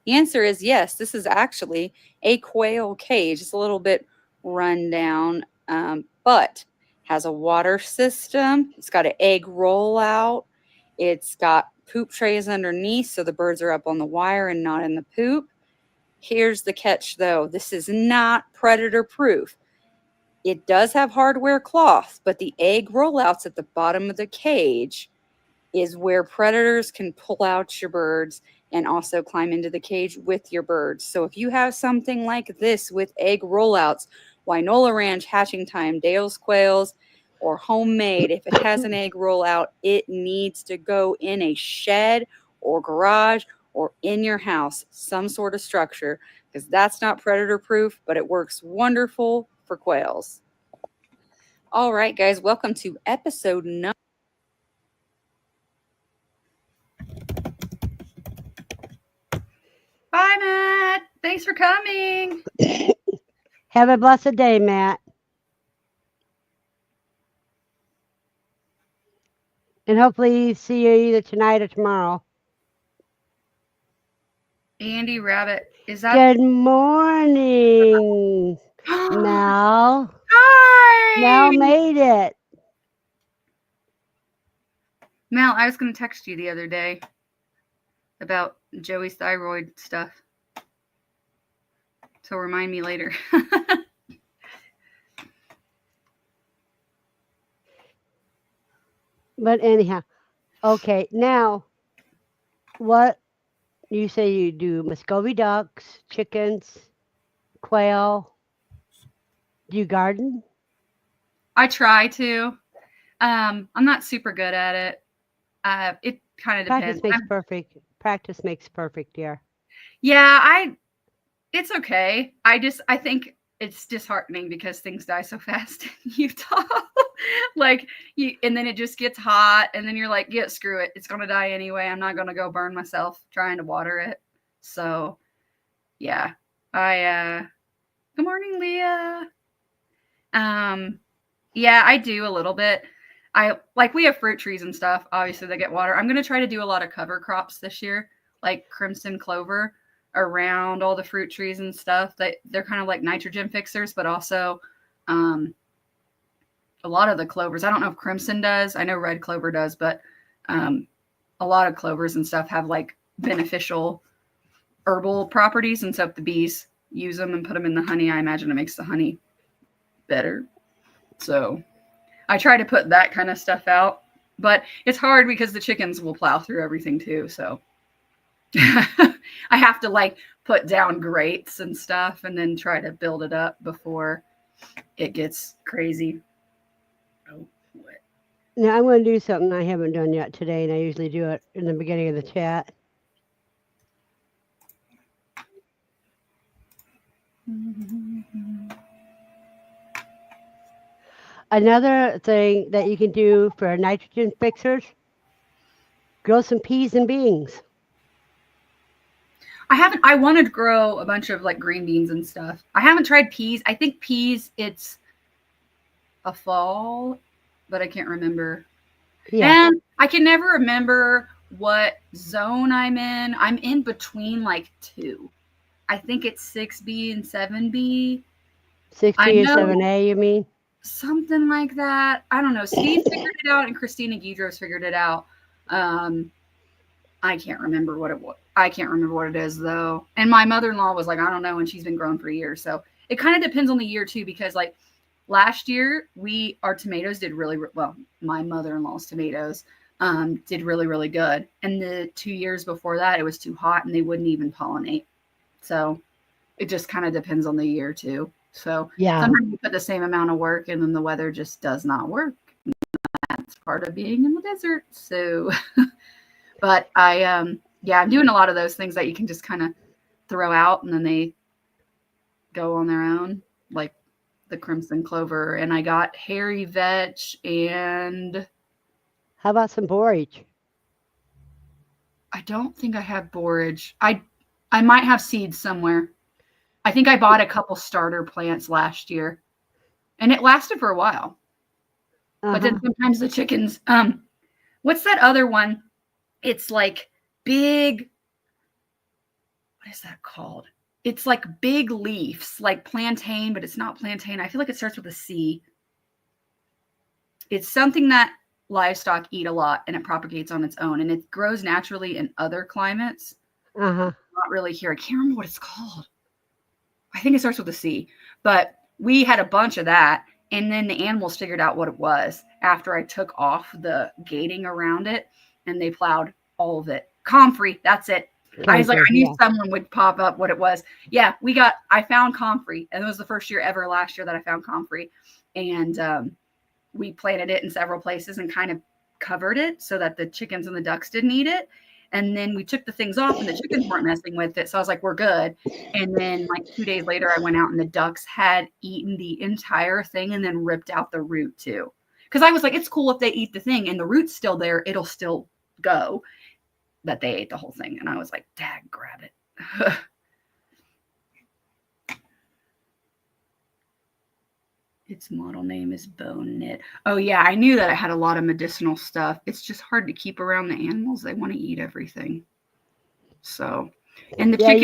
The answer is yes. This is actually a quail cage. It's a little bit run down, but has a water system. It's got an egg rollout. It's got poop trays underneath, so the birds are up on the wire and not in the poop. Here's the catch, though. This is not predator proof. It does have hardware cloth, but the egg rollouts at the bottom of the cage is where predators can pull out your birds and also climb into the cage with your birds. So if you have something like this with egg rollouts, Wynola Ranch, Hatching Time, Dale's Quails, or homemade, if it has an egg rollout, it needs to go in a shed or garage or in your house, some sort of structure, because that's not predator proof, but it works wonderful for quails. All right, guys, welcome to episode number. Bye, Matt. Thanks for coming. Have a blessed day, Matt. And hopefully see you either tonight or tomorrow. Andy Rabbit. Is that Good morning, Mel. Hi. Mel made it. Mel, I was going to text you the other day about Joey's thyroid stuff. So remind me later. But anyhow, okay. Now, what you say you do? Muscovy ducks, chickens, quail. Do you garden? I try to. I'm not super good at it. It kind of depends. Practice makes perfect, dear. Yeah, it's okay. I think it's disheartening because things die so fast in Utah. And then it just gets hot and then you're like, yeah, screw it. It's going to die anyway. I'm not going to go burn myself trying to water it. So yeah, good morning, Leah. Yeah, I do a little bit. We have fruit trees and stuff. Obviously they get water. I'm going to try to do a lot of cover crops this year, like crimson clover. around all the fruit trees and stuff. They're kind of like nitrogen fixers, but also a lot of the clovers. I don't know if crimson does. I know red clover does, but a lot of clovers and stuff have like beneficial herbal properties. And so if the bees use them and put them in the honey, I imagine it makes the honey better. So I try to put that kind of stuff out, but it's hard because the chickens will plow through everything too. So I have to like put down grates and stuff and then try to build it up before it gets crazy. Oh, what? Now I'm going to do something I haven't done yet today, and I usually do it in the beginning of the chat. Another thing that you can do for nitrogen fixers, grow some peas and beans. I wanted to grow a bunch of like green beans and stuff. I haven't tried peas. I think peas, it's a fall, but I can't remember. Yeah. And I can never remember what zone I'm in. I'm in between like two. I think it's 6B and 7B. 6B and 7A, you mean? Something like that. I don't know. Steve figured it out and Christina Guidros figured it out. I can't remember what it was. I can't remember what it is though. And my mother-in-law was like, I don't know, and she's been growing for years. So it kind of depends on the year too, because like last year our tomatoes did really well. My mother-in-law's tomatoes did really, really good. And the 2 years before that, it was too hot and they wouldn't even pollinate. So it just kind of depends on the year too. So yeah, sometimes you put the same amount of work and then the weather just does not work. That's part of being in the desert. So, but I'm doing a lot of those things that you can just kind of throw out and then they go on their own, like the crimson clover. And I got hairy vetch and. How about some borage? I don't think I have borage. I might have seeds somewhere. I think I bought a couple starter plants last year and it lasted for a while. But then sometimes the chickens, what's that other one? It's like big, what is that called? It's like big leaves, like plantain, but it's not plantain. I feel like it starts with a C. It's something that livestock eat a lot and it propagates on its own and it grows naturally in other climates. Not really here. I can't remember what it's called. I think it starts with a C, but we had a bunch of that. And then the animals figured out what it was after I took off the gating around it and they plowed all of it. Comfrey, that's it. I was like, I knew someone would pop up what it was. Yeah, I found comfrey. And it was the first year ever last year that I found comfrey. And we planted it in several places and kind of covered it so that the chickens and the ducks didn't eat it. And then we took the things off and the chickens weren't messing with it. So I was like, we're good. And then like 2 days later, I went out and the ducks had eaten the entire thing and then ripped out the root too. Because I was like, it's cool if they eat the thing and the root's still there, it'll still go. But they ate the whole thing. And I was like, Dad, grab it. Its model name is Bone Knit. Oh, yeah. I knew that it had a lot of medicinal stuff. It's just hard to keep around the animals. They want to eat everything. So, and the chickens.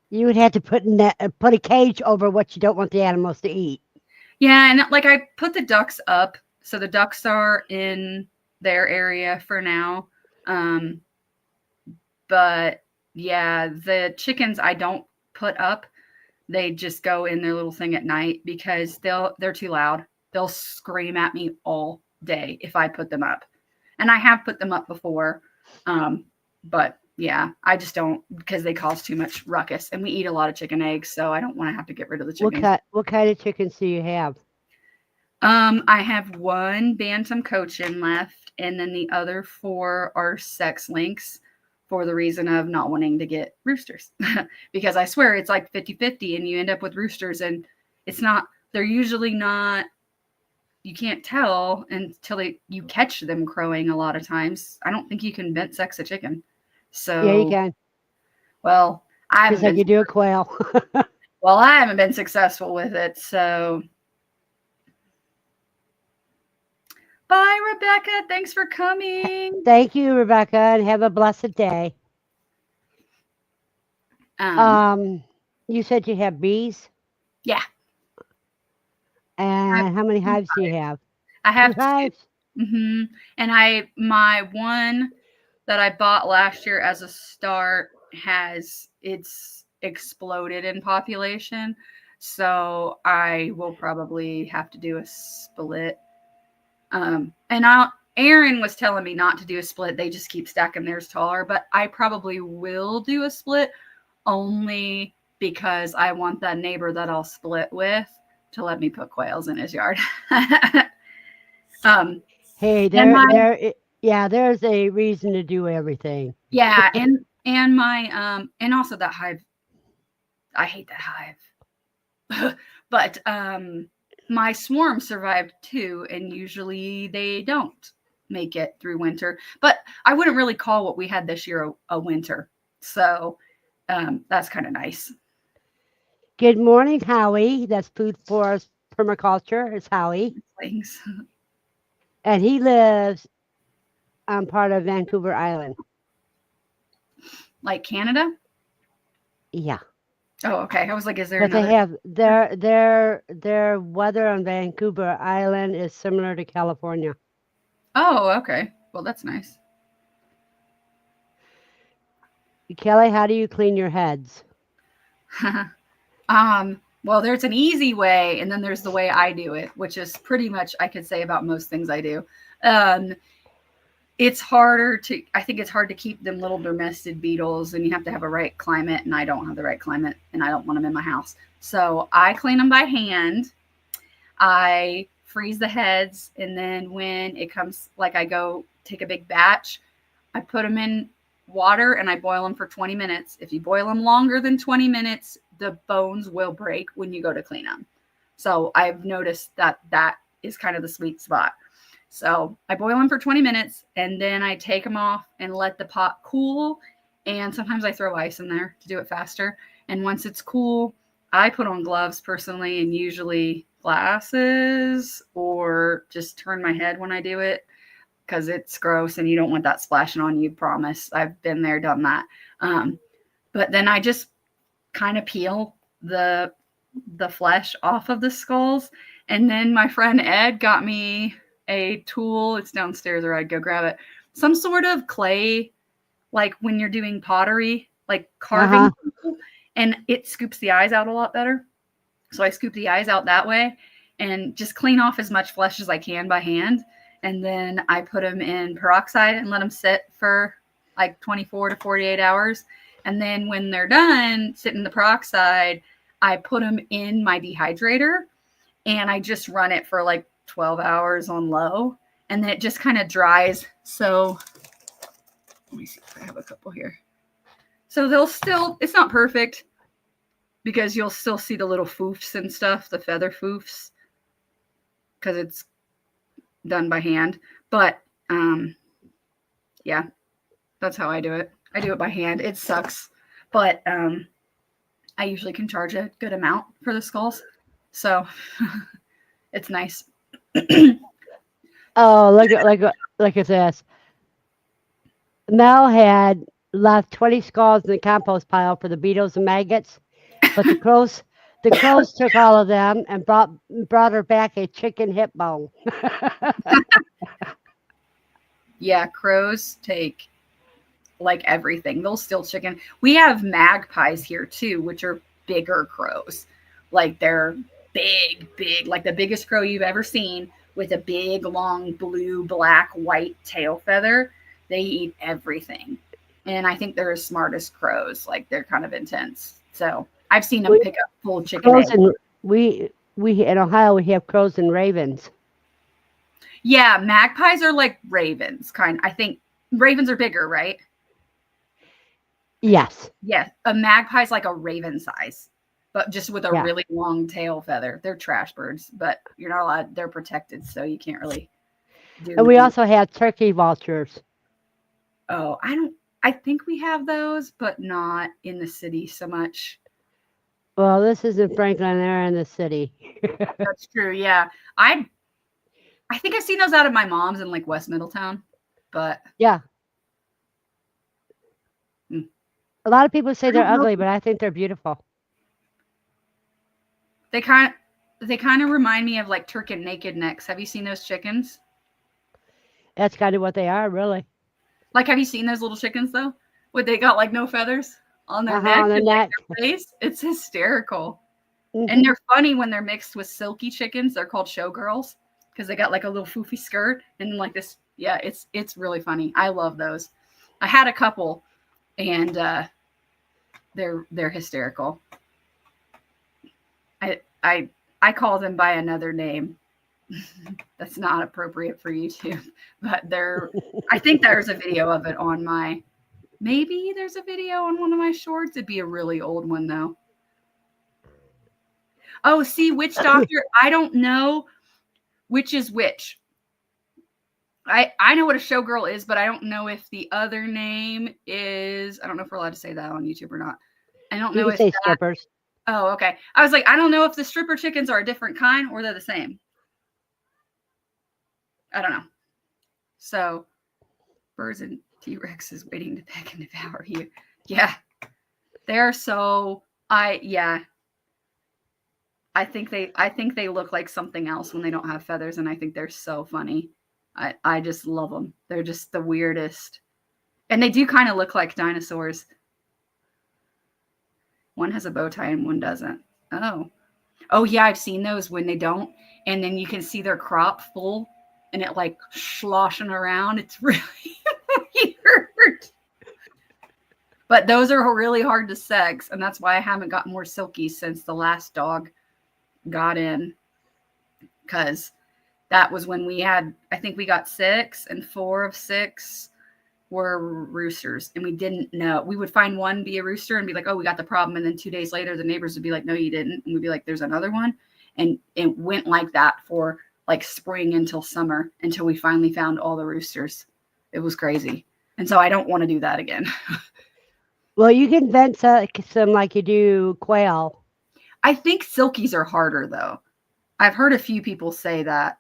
You would have to put a cage over what you don't want the animals to eat. Yeah. And like I put the ducks up. So the ducks are in their area for now. But yeah, the chickens I don't put up. They just go in their little thing at night because they're too loud. They'll scream at me all day if I put them up. And I have put them up before. But yeah, I just don't because they cause too much ruckus and we eat a lot of chicken eggs. So I don't want to have to get rid of the chickens. What kind of chickens do you have? I have one bantam cochin left and then the other 4 are sex links. For the reason of not wanting to get roosters because I swear it's like 50-50 and you end up with roosters and they're usually not, you can't tell until you catch them crowing a lot of times. I don't think you can vent sex a chicken. So yeah, you can. Well, just like you do a quail. Well, I haven't been successful with it. So bye, Rebecca. Thanks for coming. Thank you, Rebecca, and have a blessed day. You said you have bees, Yeah, I have, and how many hives do you have? I have 2 hives? and my one that I bought last year as a start it's exploded in population. So I will probably have to do a split. And Aaron was telling me not to do a split. They just keep stacking theirs taller, but I probably will do a split only because I want that neighbor that I'll split with to let me put quails in his yard. um, Hey, and my yeah, there's a reason to do everything. yeah, and my and also that hive. I hate that hive. But my swarm survived too, and usually they don't make it through winter. But I wouldn't really call what we had this year a winter. So that's kind of nice. Good morning, Howie. That's Food Forest Permaculture. It's Howie. Things And he lives on part of Vancouver Island. like Canada. Yeah. Oh, okay. I was like, is there But they another? have their weather on Vancouver Island is similar to California. Oh, okay. Well, that's nice. Kelly, how do you clean your heads? Well, there's an easy way, and then there's the way I do it, which is pretty much I could say about most things I do. It's harder to, I think it's hard to keep them little domestic beetles, and you have to have a right climate, and I don't have the right climate, and I don't want them in my house. So I clean them by hand. I freeze the heads, and then when it comes, like I go take a big batch, I put them in water and I boil them for 20 minutes. If you boil them longer than 20 minutes, the bones will break when you go to clean them. So I've noticed that that is kind of the sweet spot. So I boil them for 20 minutes and then I take them off and let the pot cool. And sometimes I throw ice in there to do it faster. And once it's cool, I put on gloves personally and usually glasses or just turn my head when I do it because it's gross and you don't want that splashing on you. Promise. I've been there, done that. But then I just kind of peel the flesh off of the skulls. And then my friend Ed got me a tool. It's downstairs, or I'd go grab it. Some sort of clay, like when you're doing pottery, like carving, and it scoops the eyes out a lot better. So I scoop the eyes out that way and just clean off as much flesh as I can by hand. And then I put them in peroxide and let them sit for like 24 to 48 hours. And then when they're done sitting in the peroxide, I put them in my dehydrator and I just run it for like 12 hours on low. And then it just kind of dries. So let me see if I have a couple here. So they'll still, it's not perfect because you'll still see the little foofs and stuff, the feather foofs, because it's done by hand. But yeah, that's how I do it. I do it by hand. It sucks, but I usually can charge a good amount for the skulls, so it's nice. Oh, look at this. Mel had left 20 skulls in the compost pile for the beetles and maggots, but the crows took all of them and brought her back a chicken hip bone. Yeah, crows take like everything. They'll steal chicken. We have magpies here too, which are bigger crows. Like they're big, like the biggest crow you've ever seen with a big, long blue, black, white tail feather. They eat everything. And I think they're as smart as crows. Like they're kind of intense. So I've seen them pick up full chicken eggs. And we in Ohio we have crows and ravens. Yeah, magpies are like ravens, I think ravens are bigger, right? Yes. Yeah, a magpie's like a raven size, but just with a really long tail feather. They're trash birds, but you're not allowed. They're protected, so you can't really do. And we also have turkey vultures. Oh, I think we have those, but not in the city so much. Well, this is in Franklin. They're in the city. That's true. Yeah, I think I've seen those out of my mom's in like West Middletown, but yeah. A lot of people say they're don't know. ugly, but I think they're beautiful. They kind of remind me of like turkey naked necks. Have you seen those chickens? That's kind of what they are, really. Like, have you seen those little chickens though? What they got like no feathers on their neck On the and like neck. their face? It's hysterical. Mhm. And they're funny when they're mixed with silky chickens. They're called showgirls because they got like a little foofy skirt and like this. Yeah, it's really funny. I love those. I had a couple, and they're hysterical. I call them by another name. That's not appropriate for YouTube, but I think there's a video of it on maybe there's a video on one of my shorts. It'd be a really old one though. Oh, see, Witch Doctor. I don't know which is which. I know what a showgirl is, but I don't know if the other name is. I don't know if we're allowed to say that on YouTube or not. I don't You know can if say strippers. Oh, okay. I was like, I don't know if the stripper chickens are a different kind or they're the same. I don't know. So, birds and T-Rexes waiting to peck and devour you. Yeah, they're so. I think they look like something else when they don't have feathers, and I think they're so funny. I just love them. They're just the weirdest, and they do kind of look like dinosaurs. One has a bow tie and one doesn't. Oh yeah, I've seen those when they don't, and then you can see their crop full, and it like sloshing around. It's really weird. But those are really hard to sex, and that's why I haven't got more silkies since the last dog got in, because that was when I think we got 6, and 4 of 6 were roosters, and we didn't know. We would find one be a rooster and be like, oh, we got the problem, and then 2 days later the neighbors would be like, no, you didn't, and we'd be like, there's another one. And it went like that for like spring until summer, until we finally found all the roosters. It was crazy, and so I don't want to do that again. Well, you can vent some like you do quail. I think silkies are harder though. I've heard a few people say that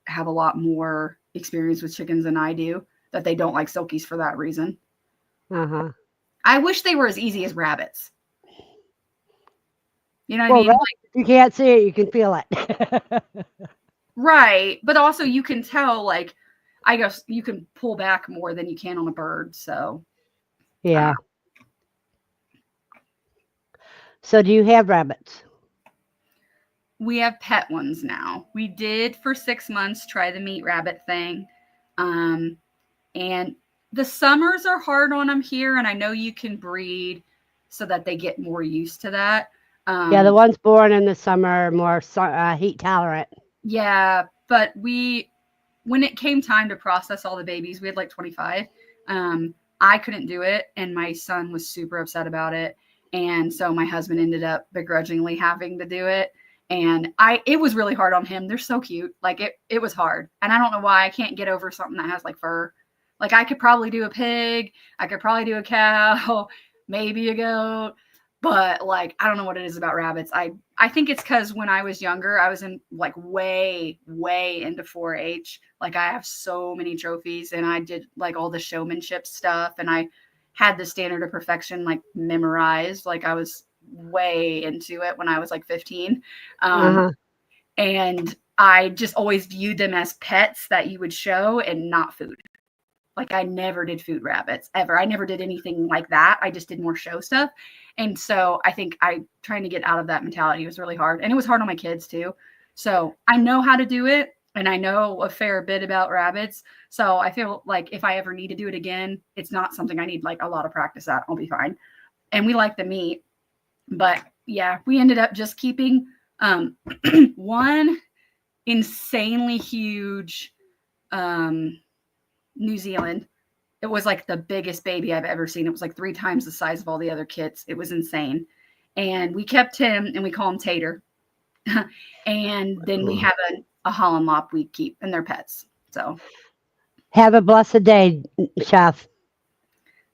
have a lot more experience with chickens than I do, that they don't like silkies for that reason. Uh-huh. I wish they were as easy as rabbits. You know what Well, I mean? rabbits, you can't see it, you can feel it. Right. But also you can tell, like, I guess you can pull back more than you can on a bird. So Yeah. So do you have rabbits? we have pet ones now. We did for 6 months try the meat rabbit thing. And the summers are hard on them here, and I know you can breed so that they get more used to that. Yeah, the ones born in the summer are more heat tolerant. Yeah, but when it came time to process all the babies, we had like 25. I couldn't do it, and my son was super upset about it, and so my husband ended up begrudgingly having to do it. And it was really hard on him. They're so cute. Like it was hard, and I don't know why I can't get over something that has like fur. Like I could probably do a pig, I could probably do a cow, maybe a goat, but like I don't know what it is about rabbits. I think it's because when I was younger, I was in like way into 4-H. Like I have so many trophies, and I did like all the showmanship stuff, and I had the standard of perfection like memorized. Like I was way into it when I was like 15. And I just always viewed them as pets that you would show and not food. Like I never did food rabbits ever. I never did anything like that. I just did more show stuff. And so I think trying to get out of that mentality was really hard. And it was hard on my kids too. So I know how to do it, and I know a fair bit about rabbits. So I feel like if I ever need to do it again, it's not something I need like a lot of practice at. I'll be fine. And we like the meat. But yeah, we ended up just keeping one insanely huge New Zealand. It was like the biggest baby I've ever seen. It was like 3 times the size of all the other kits. It was insane. And we kept him, and we call him Tater. And then we have a Holland Lop we keep, and they're pets. So have a blessed day, Chef.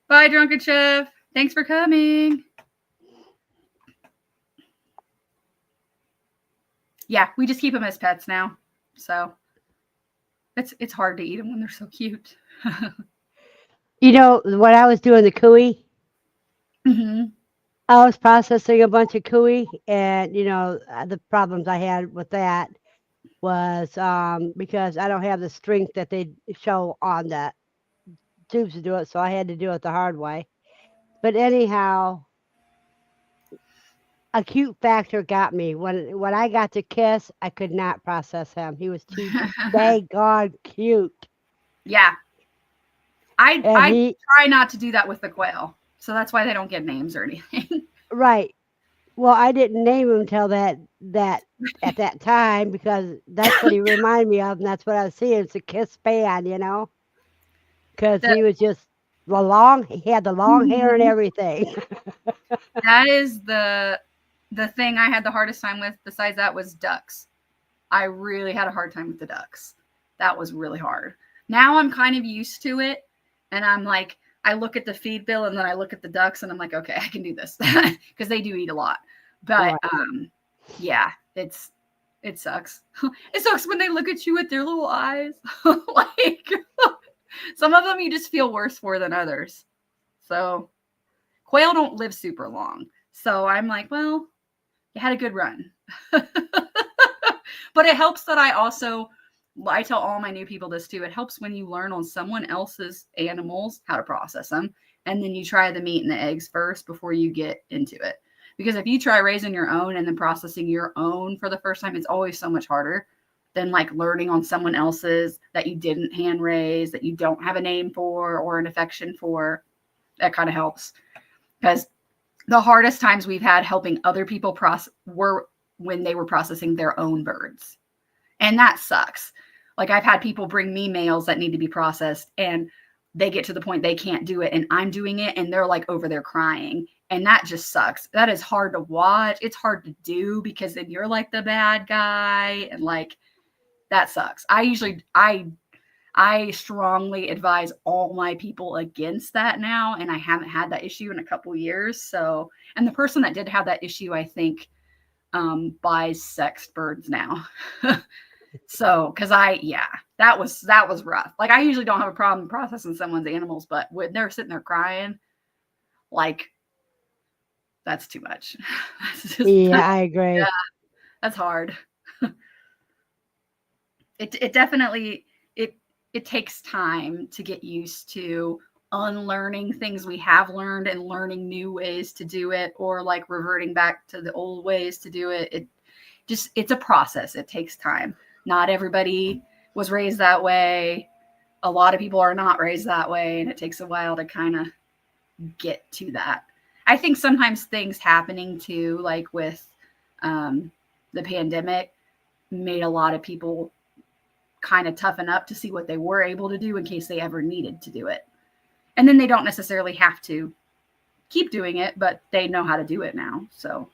Bye, Drunken Chef. Thanks for coming. Yeah, we just keep them as pets now. So it's hard to eat them when they're so cute. You know, when I was doing the cooey, Hmm. I was processing a bunch of cooey, and the problems I had with that was because I don't have the strength that they show on the tubes to do it, so I had to do it the hard way. But anyhow, a cute factor got me. When I got to Kiss, I could not process him. He was too daggone cute. Yeah. And I he try not to do that with the quail. So that's why they don't get names or anything. right. Well, I didn't name him till that at that time because that's what he reminded me of, and that's what I was seeing. It's a Kiss fan, because The, he was just he had the long hair and Mhm. everything. That is the thing I had the hardest time with. Besides that was ducks. I really had a hard time with the ducks. That was really hard. Now I'm kind of used to it, and I'm like, I look at the feed bill and then I look at the ducks and I'm like, okay, I can do this because they do eat a lot. But Right. yeah, it sucks. It sucks when they look at you with their little eyes. Like some of them you just feel worse for than others. So quail don't live super long. So I'm like, well, you had a good run. But it helps that I tell all my new people this too. It helps when you learn on someone else's animals how to process them, and then you try the meat and the eggs first before you get into it. Because if you try raising your own and then processing your own for the first time, it's always so much harder than like learning on someone else's that you didn't hand raise, that you don't have a name for or an affection for. That kind of helps because the hardest times we've had helping other people process were when they were processing their own birds. And that sucks. Like I've had people bring me males that need to be processed and they get to the point they can't do it and I'm doing it and they're like over there crying. And that just sucks. That is hard to watch. It's hard to do because then you're like the bad guy and like that sucks. I strongly advise all my people against that now, and I haven't had that issue in a couple years. So, and the person that did have that issue, I think, buys sexed birds now. So, because yeah, that was rough. Like, I usually don't have a problem processing someone's animals, but when they're sitting there crying, like that's too much. That's just Yeah, I yeah, agree. that's hard. It definitely it it takes time to get used to unlearning things we have learned and learning new ways to do it or like reverting back to the old ways to do it. It's a process. It takes time. Not everybody was raised that way. A lot of people are not raised that way and it takes a while to kind of get to that. I think sometimes things happening too like with um, the pandemic made a lot of people kind of toughen up to see what they were able to do in case they ever needed to do it. And then they don't necessarily have to keep doing it, but they know how to do it now. So,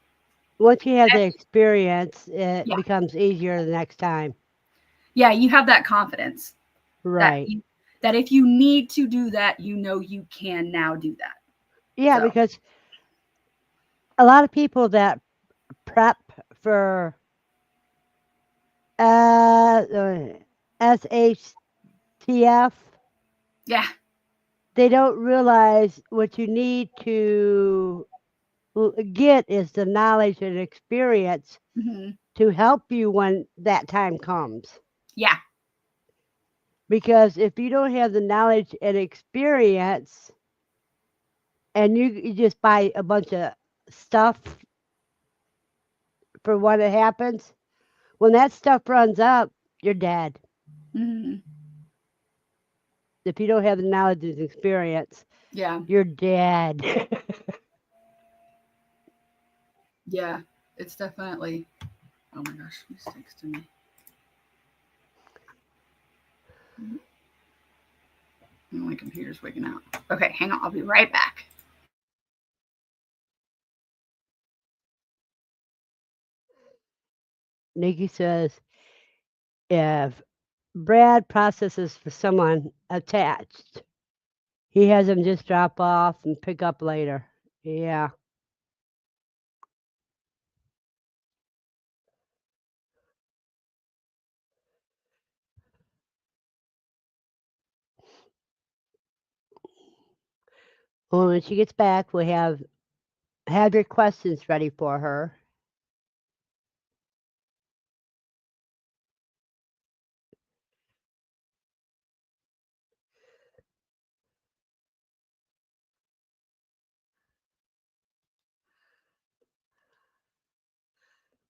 Once you have the experience, it yeah. becomes easier the next time. Yeah, you have that confidence that Right. that if you need to do that, you know you can now do that. Yeah, So, because a lot of people that prep for SHTF, yeah. they don't realize what you need to get is the knowledge and experience Hmm. to help you when that time comes. Yeah. Because if you don't have the knowledge and experience and you just buy a bunch of stuff for when it happens, when that stuff runs up, you're dead. Hmm. If you don't have the knowledge and experience, Yeah. you're dead. Yeah. It's definitely. Oh my gosh, who's texting me? My computer's waking up. Okay, hang on. I'll be right back. Nikki says if Brad processes for someone attached, he has them just drop off and pick up later. Yeah. Well, when she gets back, we have Have your questions ready for her.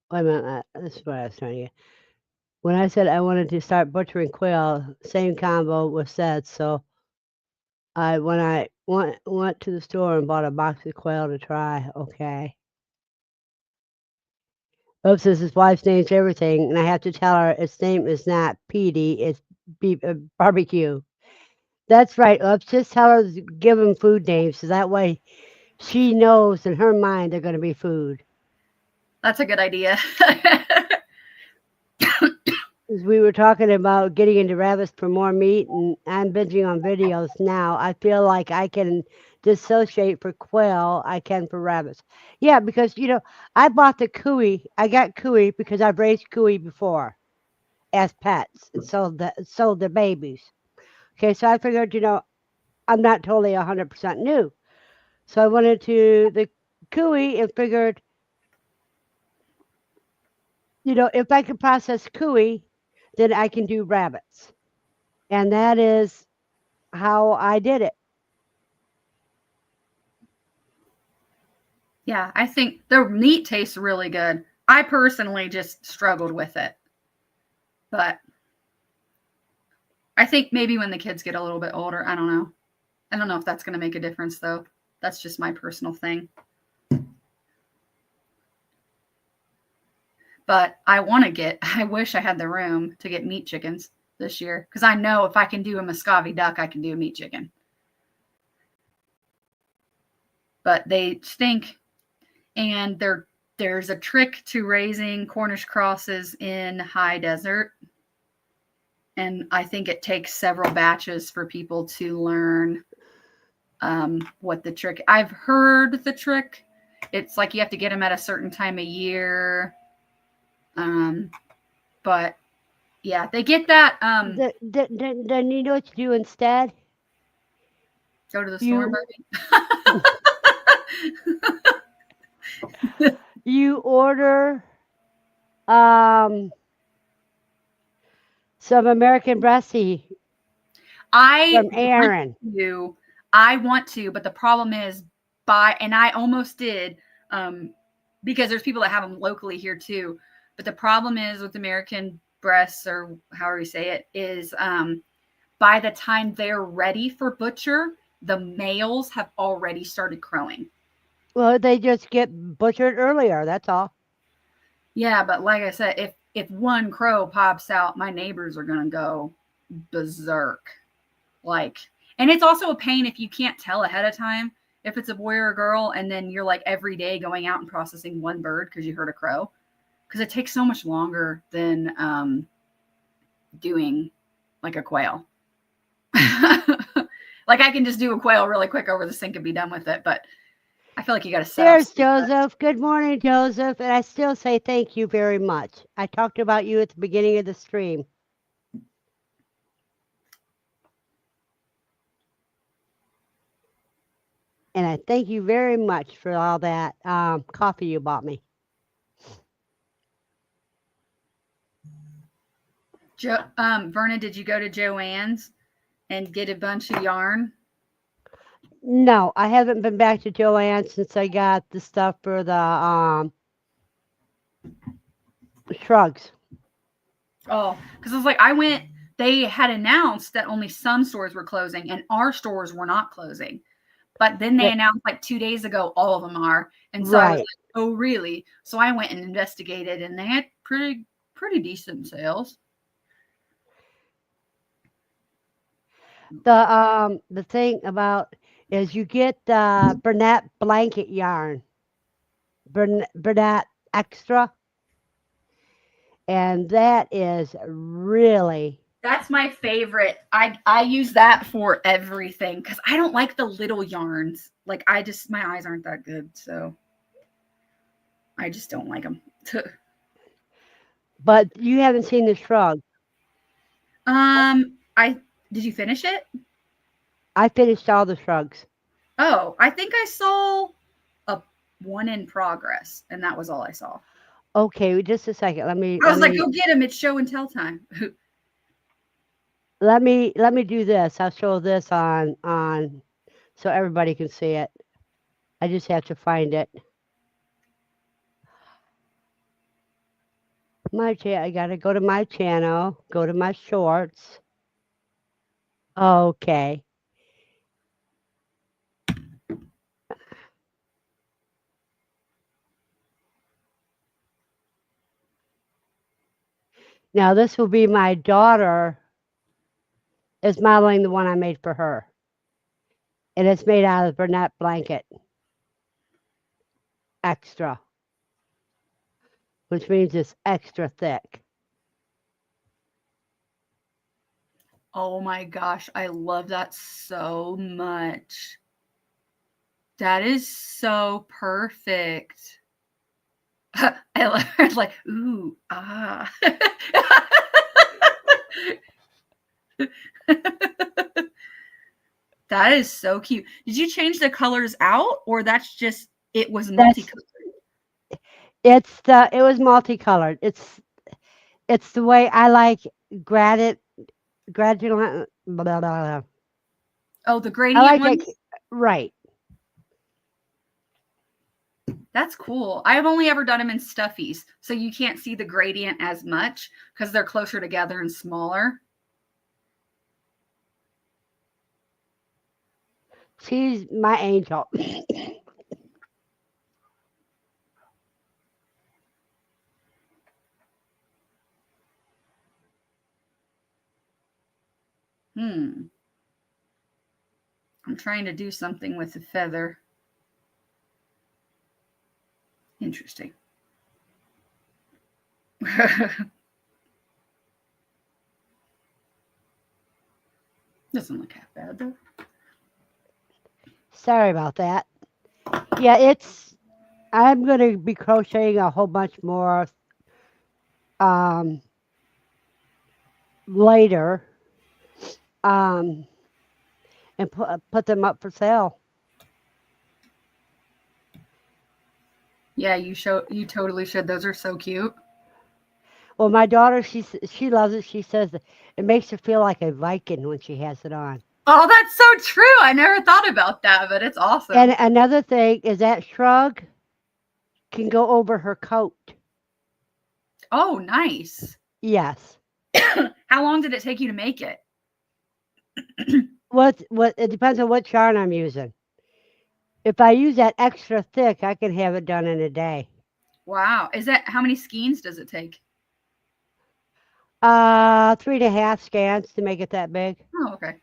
Wait a minute. This is what I was trying to get. When I said I wanted to start butchering quail, same combo was said. So when I went to the store and bought a box of quail to try. Okay. Oops, this his wife's name's everything, and I have to tell her its name is not Petey, it's beef, barbecue. That's right. Oops, just tell her to give them food names, so that way she knows in her mind they're going to be food. That's a good idea. As we were talking about getting into rabbits for more meat, and I'm binging on videos now. I feel like I can dissociate for quail. I can for rabbits. Yeah, because I bought the cuy. I got cuy because I've raised cuy before as pets and sold the babies. Okay, so I figured, I'm not totally 100% new. So I went into the cuy and figured, if I can process cuy, then I can do rabbits. And that is how I did it. Yeah, I think the meat tastes really good. I personally just struggled with it. But I think maybe when the kids get a little bit older, I don't know. I don't know if that's going to make a difference, though. That's just my personal thing. But I wish I had the room to get meat chickens this year. Because I know if I can do a Muscovy duck, I can do a meat chicken. But they stink. And there's a trick to raising Cornish crosses in high desert. And I think it takes several batches for people to learn what the trick. I've heard the trick. It's like you have to get them at a certain time of year. But yeah, they get that. Then you know what you do instead? Go to the store, baby. You order some American breastie from Aaron. I want to, but the problem is and I almost did, because there's people that have them locally here too. But the problem is with American breasts, or however you say it, is by the time they're ready for butcher, the males have already started crowing. Well, they just get butchered earlier. That's all. Yeah, but like I said, if one crow pops out, my neighbors are gonna go berserk. And it's also a pain if you can't tell ahead of time if it's a boy or a girl, and then you're like every day going out and processing one bird because you heard a crow. Because it takes so much longer than doing like a quail. Like I can just do a quail really quick over the sink and be done with it, but I feel like you got to set There's Joseph. Good morning, Joseph. And I still say thank you very much. I talked about you at the beginning of the stream. And I thank you very much for all that coffee you bought me. Verna, did you go to Joann's and get a bunch of yarn? No, I haven't been back to Joann's since I got the stuff for the shrugs. Oh, because I was like, they had announced that only some stores were closing and our stores were not closing. But then they announced like 2 days ago, all of them are. And so I was like, oh, really? So I went and investigated, and they had pretty decent sales. The thing about is you get the Bernat blanket yarn, Bernat Extra, and that is really. That's my favorite. I use that for everything because I don't like the little yarns. Like my eyes aren't that good, so I just don't like them. But you haven't seen the shrug. Did you finish it? I finished all the shrugs. Oh, I think I saw one in progress, and that was all I saw. Okay, just a second. Let me I was like, go get him. It's show and tell time. let me do this. I'll show this on so everybody can see it. I just have to find it. I gotta go to my channel, go to my shorts. Okay. Now this will be my daughter is modeling the one I made for her. And it's made out of Bernat blanket. Extra. Which means it's extra thick. Oh my gosh, I love that so much. That is so perfect. I was like, ooh, ah. That is so cute. Did you change the colors out, or that's just it was multicolored? It was multicolored. It's the way I like gradient. Blah, blah, blah. Oh, the I gradient like ones? it. Right. That's cool. I've only ever done them in stuffies, so you can't see the gradient as much because they're closer together and smaller. She's my angel. I'm trying to do something with the feather. Interesting. Doesn't look half bad though. Sorry about that. Yeah, I'm going to be crocheting a whole bunch more later and put them up for sale. Yeah, you totally should. Those are so cute. Well, my daughter, she loves it. She says it makes her feel like a Viking when she has it on. Oh, that's so true. I never thought about that, but it's awesome. And another thing is that shrug can go over her coat. Oh, nice. Yes. How long did it take you to make it? What it depends on what yarn I'm using. If I use that extra thick, I can have it done in a day. Wow. How many skeins does it take? 3.5 scans to make it that big. Oh, okay.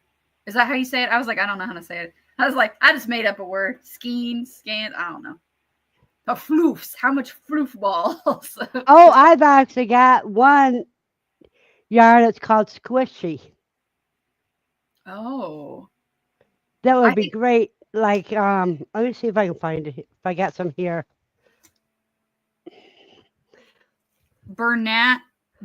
Is that how you say it? I was like, I don't know how to say it. I was like, I just made up a word. Skein, scan, I don't know. The floofs. How much floof balls? Oh, I've actually got one yarn that's called Squishy. Oh. That would be great. Like, let me see if I can find it. If I got some here. Bernat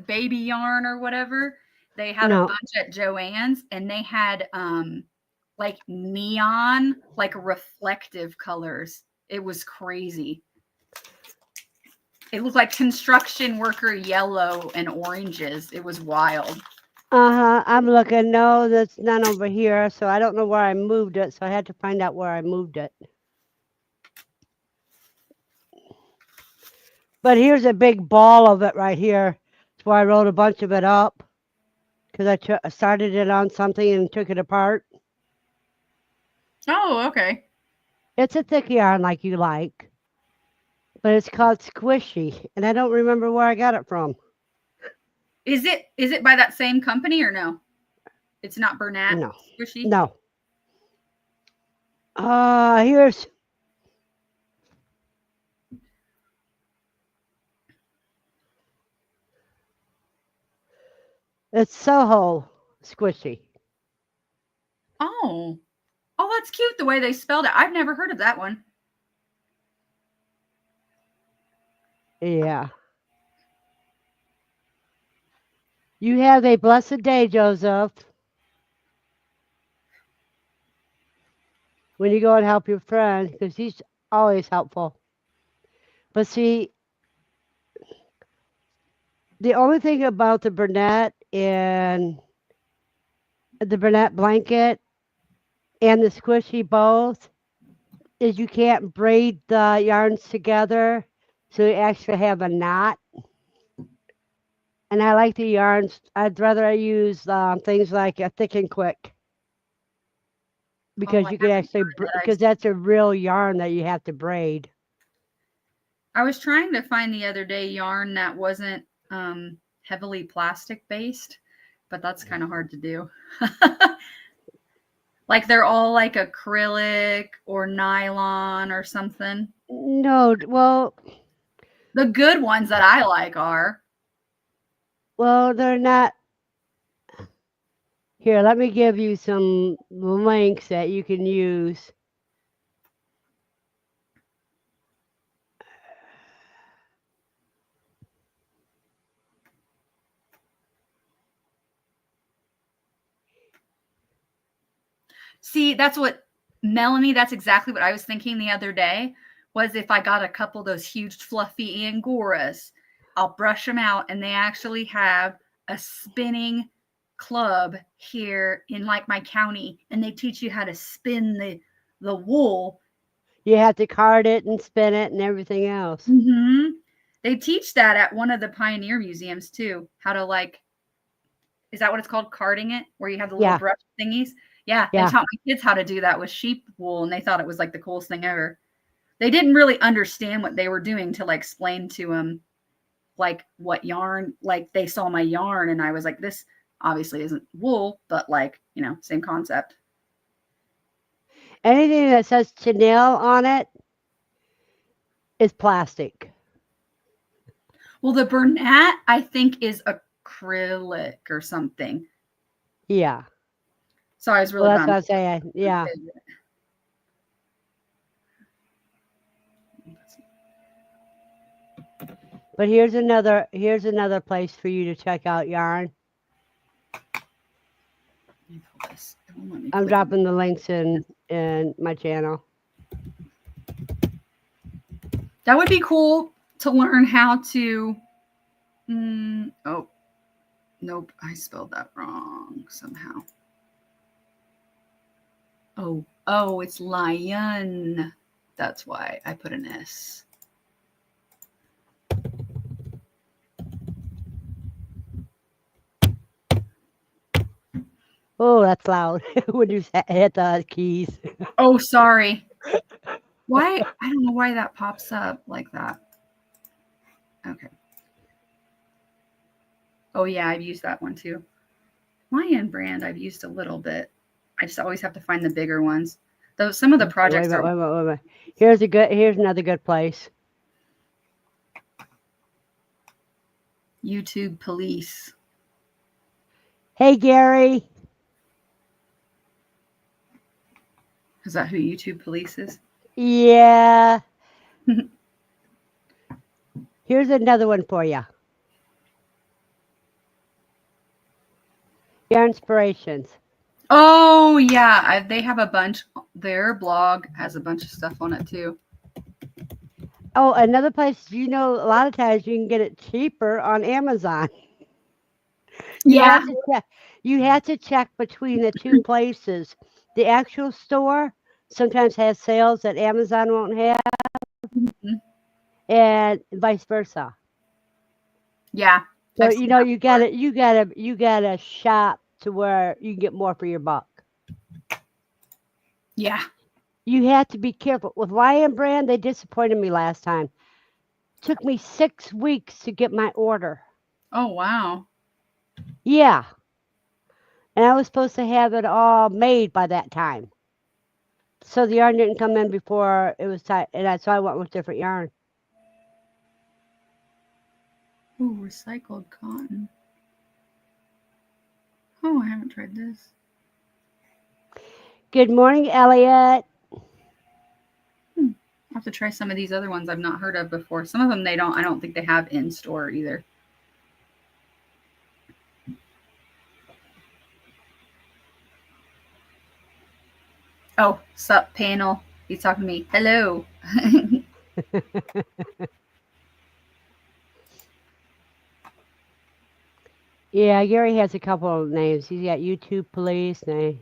baby yarn or whatever. They had a bunch at Joann's, and they had like neon, like reflective colors. It was crazy. It looked like construction worker yellow and oranges. It was wild. I'm looking. No, that's none over here. So I don't know where I moved it. So I had to find out where I moved it. But here's a big ball of it right here. That's where I rolled a bunch of it up. Because I started it on something and took it apart. Oh, okay. It's a thick yarn like you like. But it's called Squishy. And I don't remember where I got it from. Is it by that same company or no? It's not Bernat? No. Squishy? No. Here's... It's Soho Squishy. Oh. Oh, that's cute the way they spelled it. I've never heard of that one. Yeah. You have a blessed day, Joseph. When you go and help your friend, because he's always helpful. But see, the only thing about the Burnett and the Burnett blanket and the squishy both is you can't braid the yarns together, so you actually have a knot. And I like the yarns. I'd rather I use things like a Thick and Quick because I you can haven't actually tried that. because that's a real yarn that you have to braid. I was trying to find the other day yarn that wasn't heavily plastic based, but that's kind of hard to do. Like they're all like acrylic or nylon or something. No, well, The good ones that I like are. they're not. Here, let me give you some links that you can use. See, that's what Melanie, that's exactly what I was thinking the other day, was if I got a couple of those huge fluffy Angoras, I'll brush them out, and they actually have a spinning club here in like my county, and they teach you how to spin the wool. You have to card it and spin it and everything else. Mm-hmm. They teach that at one of the Pioneer museums too. How to is that what it's called? Carding it, where you have the little Yeah. brush thingies. Yeah, Yeah. they taught my kids how to do that with sheep wool, and they thought it was like the coolest thing ever. They didn't really understand what they were doing till I explained to them like what yarn, like they saw my yarn, and I was like, this obviously isn't wool, but like, same concept. Anything that says Chanel on it is plastic. Well, the Burnett, I think, is acrylic or something. Yeah. So I was really Well, that's bummed. what I'm saying. Yeah. But here's another place for you to check out yarn. I'm dropping the links in my channel. That would be cool to learn how to. Oh, nope, I spelled that wrong somehow. Oh, it's lion. That's why I put an S. Oh, that's loud when you hit the keys. Oh, sorry. Why? I don't know why that pops up like that. Okay. Oh, yeah, I've used that one too. Lion brand, I've used a little bit. I just always have to find the bigger ones. Though some of the projects wait a minute. Here's another good place. YouTube Police. Hey, Gary. Is that who YouTube Police is? Yeah. Here's another one for you. Your inspirations. Oh, yeah. They have a bunch. Their blog has a bunch of stuff on it too. Oh, another place, a lot of times you can get it cheaper on Amazon. Yeah. You have to check between the two places. The actual store sometimes has sales that Amazon won't have, and vice versa. Yeah. So you gotta shop to where you can get more for your buck. Yeah. You have to be careful. With Lion Brand, they disappointed me last time. Took me 6 weeks to get my order. Oh, wow. Yeah. And I was supposed to have it all made by that time. So the yarn didn't come in before it was time. And so I went with different yarn. Ooh, recycled cotton. Oh, I haven't tried this. Good morning, Elliot. I'll have to try some of these other ones I've not heard of before. Some of them I don't think they have in store either. Oh, sup panel. He's talking to me. Hello. Yeah, Gary has a couple of names. He's got YouTube Police. And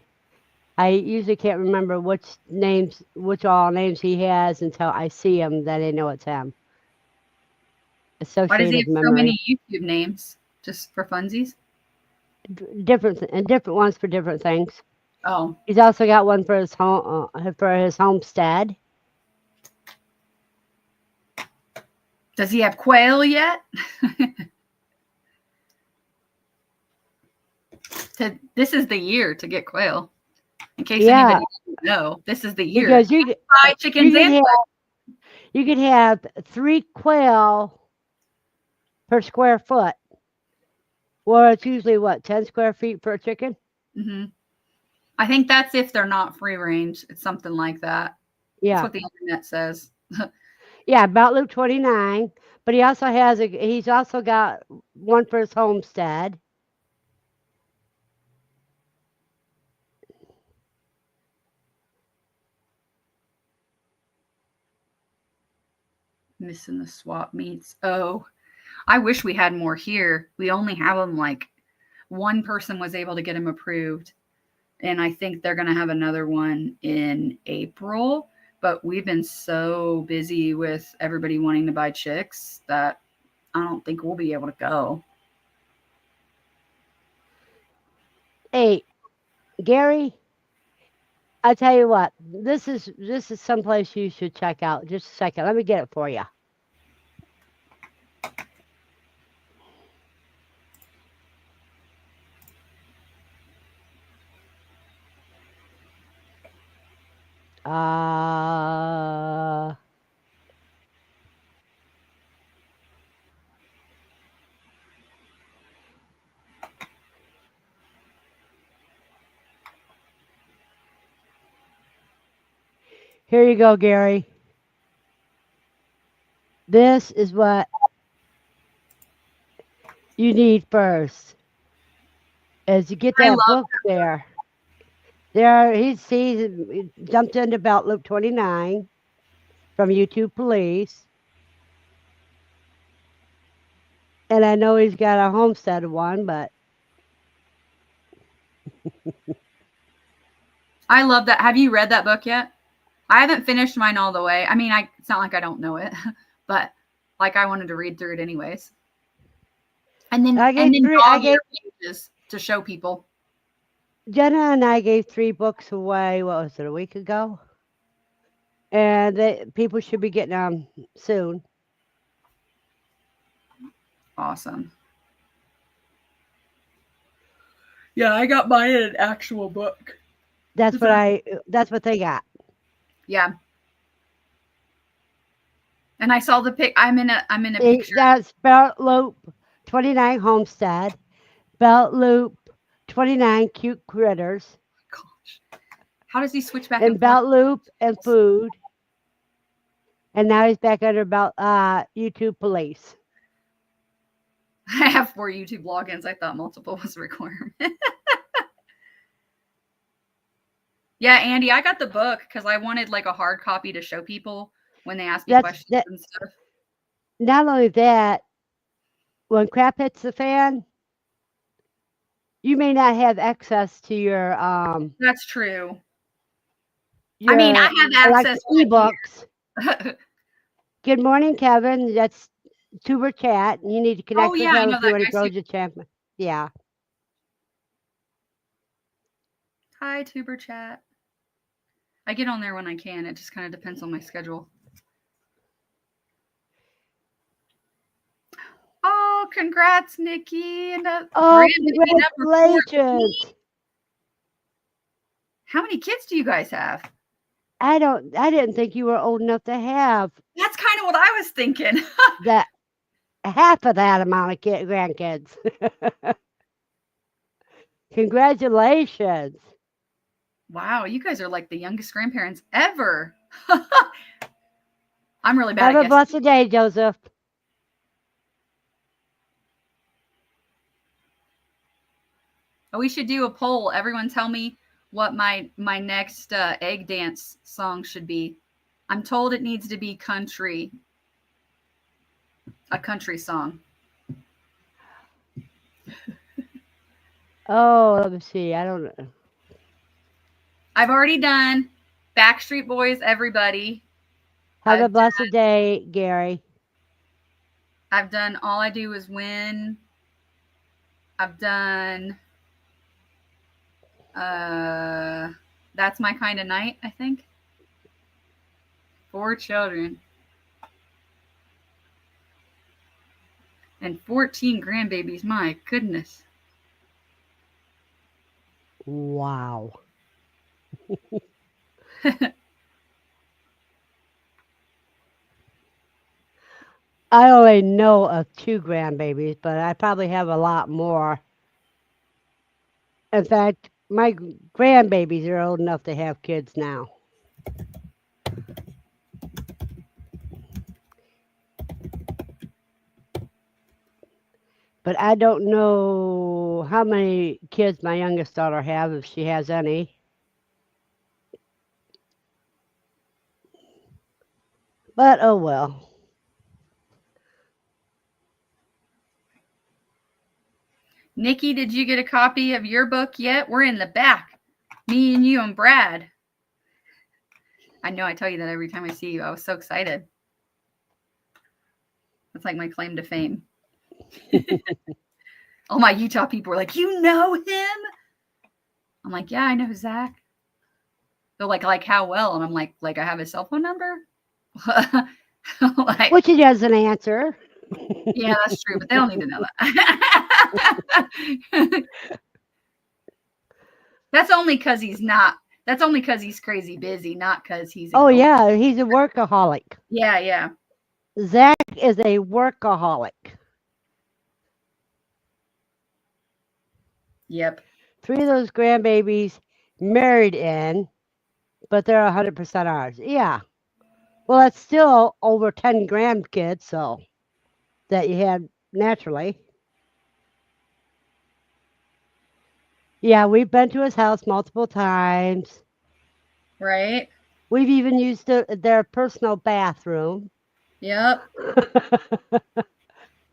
I usually can't remember which all names he has until I see him. Then I know it's him. Why does he Associative have so memory. many YouTube names? Just for funsies? Different ones for different things. Oh, He's also got one for his homestead. does he have quail yet? This is the year to get quail. In case anybody doesn't know, this is the year. Because you Buy chickens and you could have 3 quail per square foot. Well, it's usually what, 10 square feet per chicken? Mm-hmm. I think that's if they're not free range. It's something like that. Yeah. That's what the internet says. Yeah, about Loop 29. But he's also got one for his homestead. Missing the swap meets. Oh, I wish we had more here. We only have them like one person was able to get them approved. And I think they're going to have another one in April. But we've been so busy with everybody wanting to buy chicks that I don't think we'll be able to go. Hey, Gary, I tell you what, this is someplace you should check out. Just a second. Let me get it for you. Here you go, Gary. This is what you need first. Is you get that book there. He's jumped into Belt Loop 29 from YouTube Police. And I know he's got a homestead one, but I love that. Have you read that book yet? I haven't finished mine all the way. I mean, it's not like I don't know it, but like I wanted to read through it anyways. And then pages to show people. Jenna and I gave 3 books away. What was it, a week ago? And people should be getting them soon. Awesome. Yeah, I got mine in an actual book. That's what they got. Yeah. And I saw the pic. I'm in a picture. That's Belt Loop 29 Homestead, Belt Loop 29 Cute Critters. Gosh. How does he switch back and Belt Loop and Food. And now he's back under YouTube Police. I have 4 YouTube logins. I thought multiple was a requirement. Yeah, Andy, I got the book because I wanted like a hard copy to show people when they ask me questions and stuff. Not only that, when crap hits the fan, you may not have access to your That's true. I mean, I have access to ebooks. Good morning, Kevin. That's Tuber Chat. You need to connect with him if you want to grow your champion. Yeah. Hi, Tuber Chat. I get on there when I can. It just kind of depends on my schedule. Oh, congrats, Nikki. And congratulations. How many kids do you guys have? I didn't think you were old enough to have. That's kind of what I was thinking. That half of that amount of grandkids. Congratulations. Wow, you guys are like the youngest grandparents ever. I'm really bad. Have a blessed day, Joseph. We should do a poll. Everyone tell me what my next egg dance song should be. I'm told it needs to be country. A country song. Oh, let me see. I don't know. I've already done Backstreet Boys, Everybody. Have a I've blessed day, Gary. I've done All I Do Is Win. I've done That's My Kind of Night, I think. 4 children. And 14 grandbabies. My goodness. Wow. I only know of 2 grandbabies, but I probably have a lot more. In fact, my grandbabies are old enough to have kids now. But I don't know how many kids my youngest daughter has, if she has any. But oh well. Nikki, did you get a copy of your book yet? We're in the back. Me and you and Brad. I know I tell you that every time I see you. I was so excited. That's like my claim to fame. All my Utah people were like, you know him? I'm like, yeah, I know Zach. They're like how well? And I'm like I have his cell phone number? Like, Which he doesn't answer. yeah, that's true, but they don't need to know that. That's only because he's not. That's only because he's crazy busy, not because he's. Oh yeah, he's a workaholic. Yeah. Zach is a workaholic. Yep. 3 of those grandbabies married in, but they're 100% ours. Yeah. Well, that's still over 10 grandkids, so that you had naturally. Yeah, we've been to his house multiple times. Right. We've even used their personal bathroom. Yep.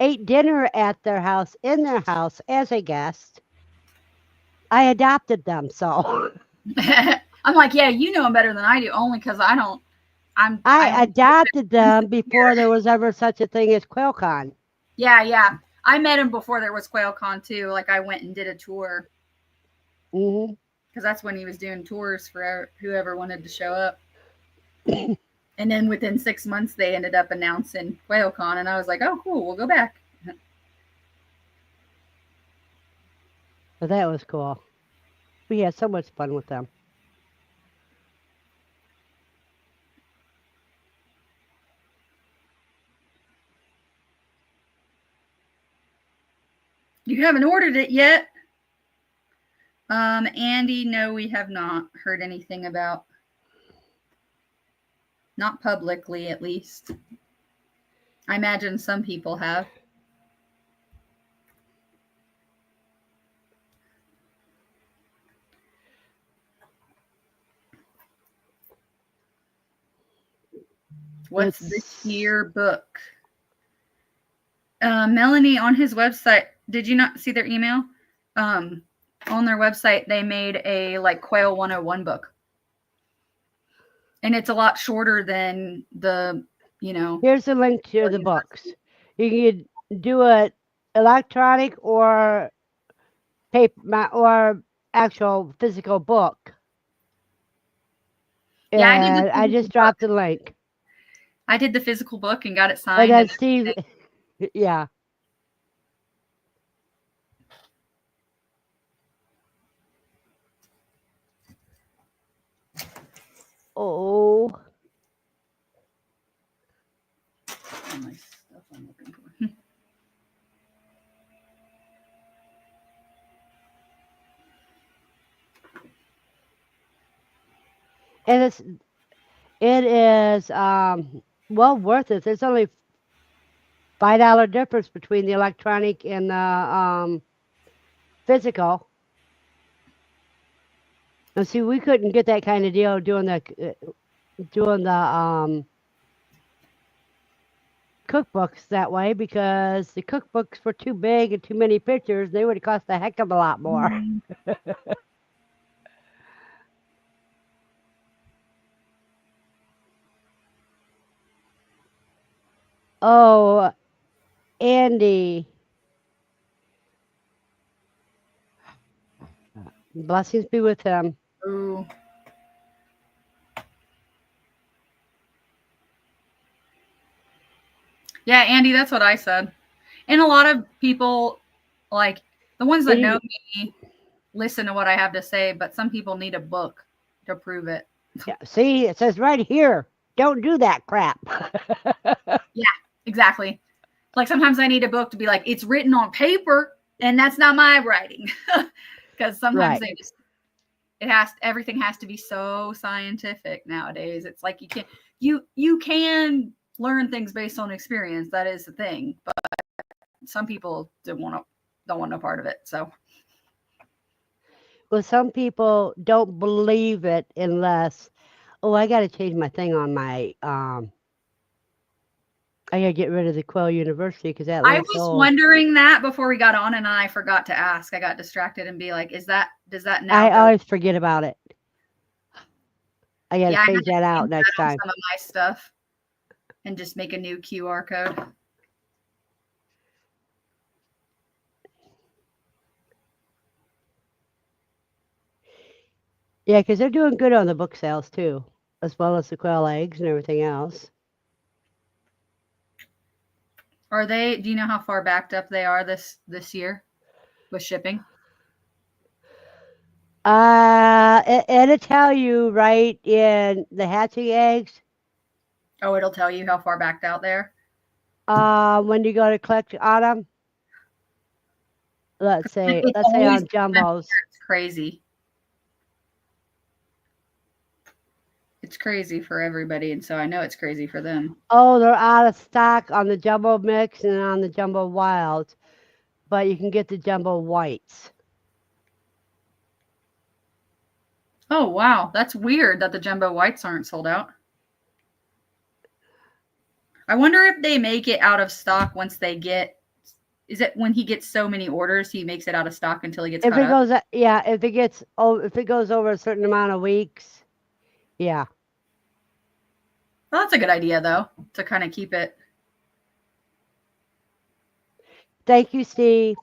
Ate dinner at their house, in their house, as a guest. I adopted them, so. I'm like, yeah, you know him better than I do, only because I don't. I adopted them before there was ever such a thing as QuailCon. Yeah. I met him before there was QuailCon too. Like I went and did a tour. Mm-hmm. Because that's when he was doing tours for whoever wanted to show up. And then within 6 months, they ended up announcing QuailCon, and I was like, oh, cool, we'll go back. So that was cool. We had so much fun with them. You haven't ordered it yet? Andy, no, we have not heard anything about. Not publicly, at least. I imagine some people have. What's this year book? Melanie, on his website, did you not see their email? On their website, they made a like Quail 101 book. And it's a lot shorter than the, Here's the link to the books. You can do it electronic or paper or actual physical book. Yeah, I just dropped the link. I did the physical book and got it signed. And then Steve, yeah. Oh. My stuff I'm looking for. And it is well worth it. There's only $5 difference between the electronic and the physical. And see, we couldn't get that kind of deal doing the cookbooks that way because the cookbooks were too big and too many pictures. They would have cost a heck of a lot more. Mm. Oh, Andy. Blessings be with him. Ooh. Yeah, Andy, that's what I said. And a lot of people, like the ones that know me, listen to what I have to say, but some people need a book to prove it. Yeah, see, it says right here, don't do that crap. Yeah, exactly. Like sometimes I need a book to be like, it's written on paper and that's not my writing. Because sometimes Right. everything has to be so scientific nowadays. It's like you can learn things based on experience. That is the thing. But some people don't want no part of it. So Well, some people don't believe it unless, oh, I got to change my thing on my, I got to get rid of the Quail University because that I link's was old. wondering that before we got on, and I forgot to ask. I got distracted and be like, does that now I go? always forget about it. I got to Yeah, I had change to that out change next that on time. some of my stuff and just make a new QR code. Yeah, because they're doing good on the book sales too, as well as the quail eggs and everything else. Are they? Do you know how far backed up they are this year with shipping? It'll tell you right in the hatching eggs. Oh, it'll tell you how far backed out there. When you go to collect on them. Let's say It's on always jumbos. It's crazy. It's crazy for everybody, and so I know it's crazy for them. Oh, they're out of stock on the jumbo mix and on the jumbo wilds, but you can get the jumbo whites. Oh wow, that's weird that the jumbo whites aren't sold out. I wonder if they make it out of stock once they get. Is it when he gets so many orders, he makes it out of stock until he gets If caught it up? goes, yeah, if it goes over a certain amount of weeks, yeah. Well, that's a good idea though, to kind of keep it. Thank you, Steve.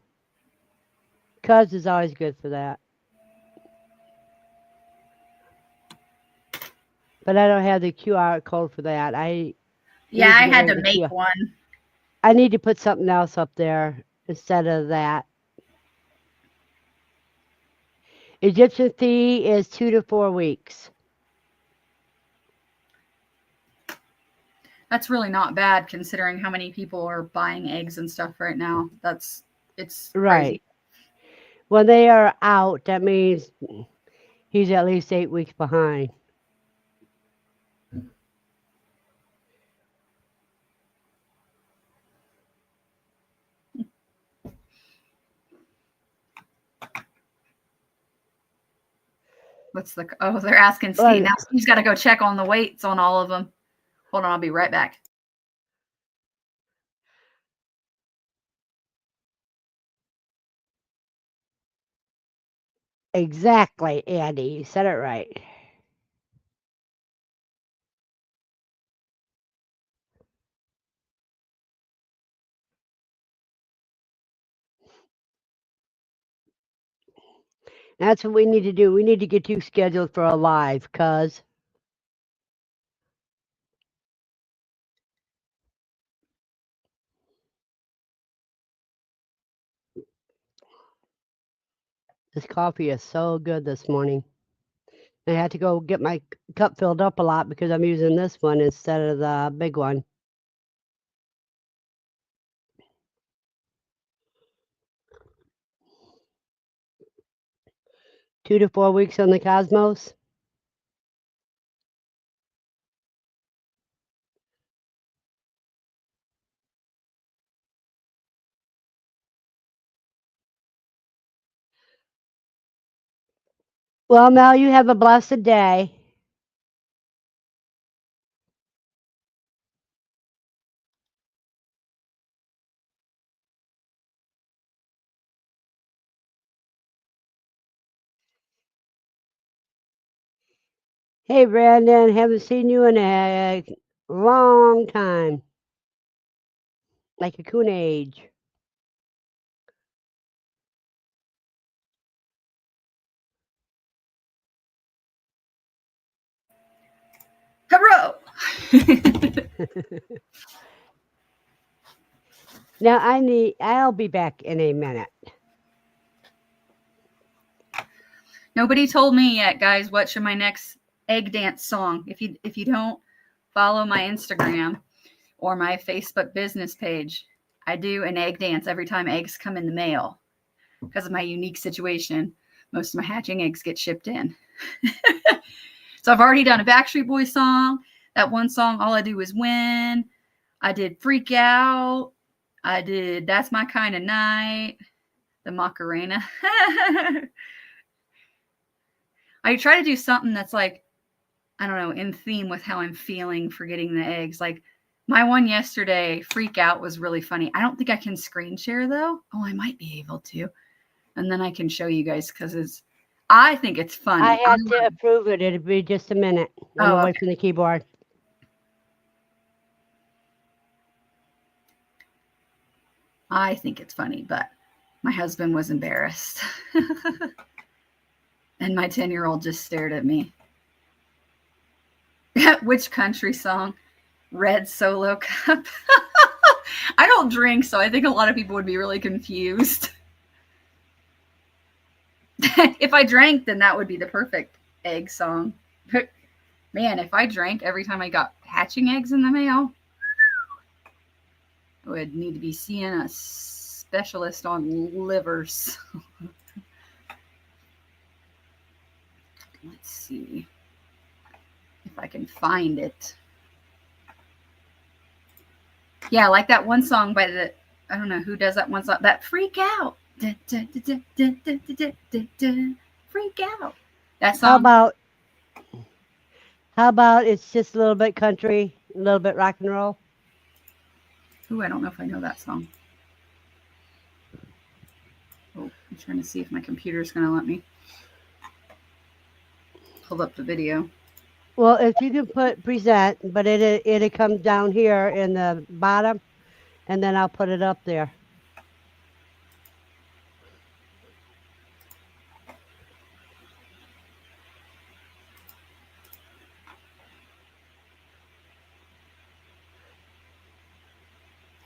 Cuz is always good for that. But I don't have the QR code for that. Yeah, I had to the make QR. one. I need to put something else up there instead of that. Egyptian tea is 2 to 4 weeks. That's really not bad considering how many people are buying eggs and stuff right now. It's Right. crazy. When they are out, that means he's at least 8 weeks behind. They're asking Steve. Well, Now Steve's got to go check on the weights on all of them. Hold on, I'll be right back. exactly, Andy. You said it right. That's what we need to do. We need to get you scheduled for a live, cuz. This coffee is so good this morning. I had to go get my cup filled up a lot because I'm using this one instead of the big one. Two to 4 weeks on the Cosmos. Well, Mel, you have a blessed day. Hey, Brandon, haven't seen you in a long time. Like a coon age. Hello. Now I'll be back in a minute. Nobody told me yet, guys. What should my next egg dance song? If you don't follow my Instagram or my Facebook business page, I do an egg dance every time eggs come in the mail because of my unique situation. Most of my hatching eggs get shipped in. So I've already done a Backstreet Boys song. That one song, All I Do Is Win. I did Freak Out. I did That's My Kind of Night. The Macarena. I try to do something that's like, I don't know, in theme with how I'm feeling for getting the eggs. Like my one yesterday, Freak Out, was really funny. I don't think I can screen share though. Oh, I might be able to. And then I can show you guys because I think it's funny. I had to approve it. It'll be just a minute. I'm away okay. from the keyboard. I think it's funny, but my husband was embarrassed. And my 10-year-old just stared at me. Which country song? Red Solo Cup. I don't drink, so I think a lot of people would be really confused. If I drank, then that would be the perfect egg song. Man, if I drank every time I got hatching eggs in the mail, I would need to be seeing a specialist on livers. Let's see if I can find it. Yeah, like that one song by I don't know who does that one song, that Freak Out. Freak Out. That song. How about it's just a little bit country, a little bit rock and roll? Ooh, I don't know if I know that song. Oh, I'm trying to see if my computer's going to let me pull up the video. Well, if you can put present, but it'll come down here in the bottom, and then I'll put it up there.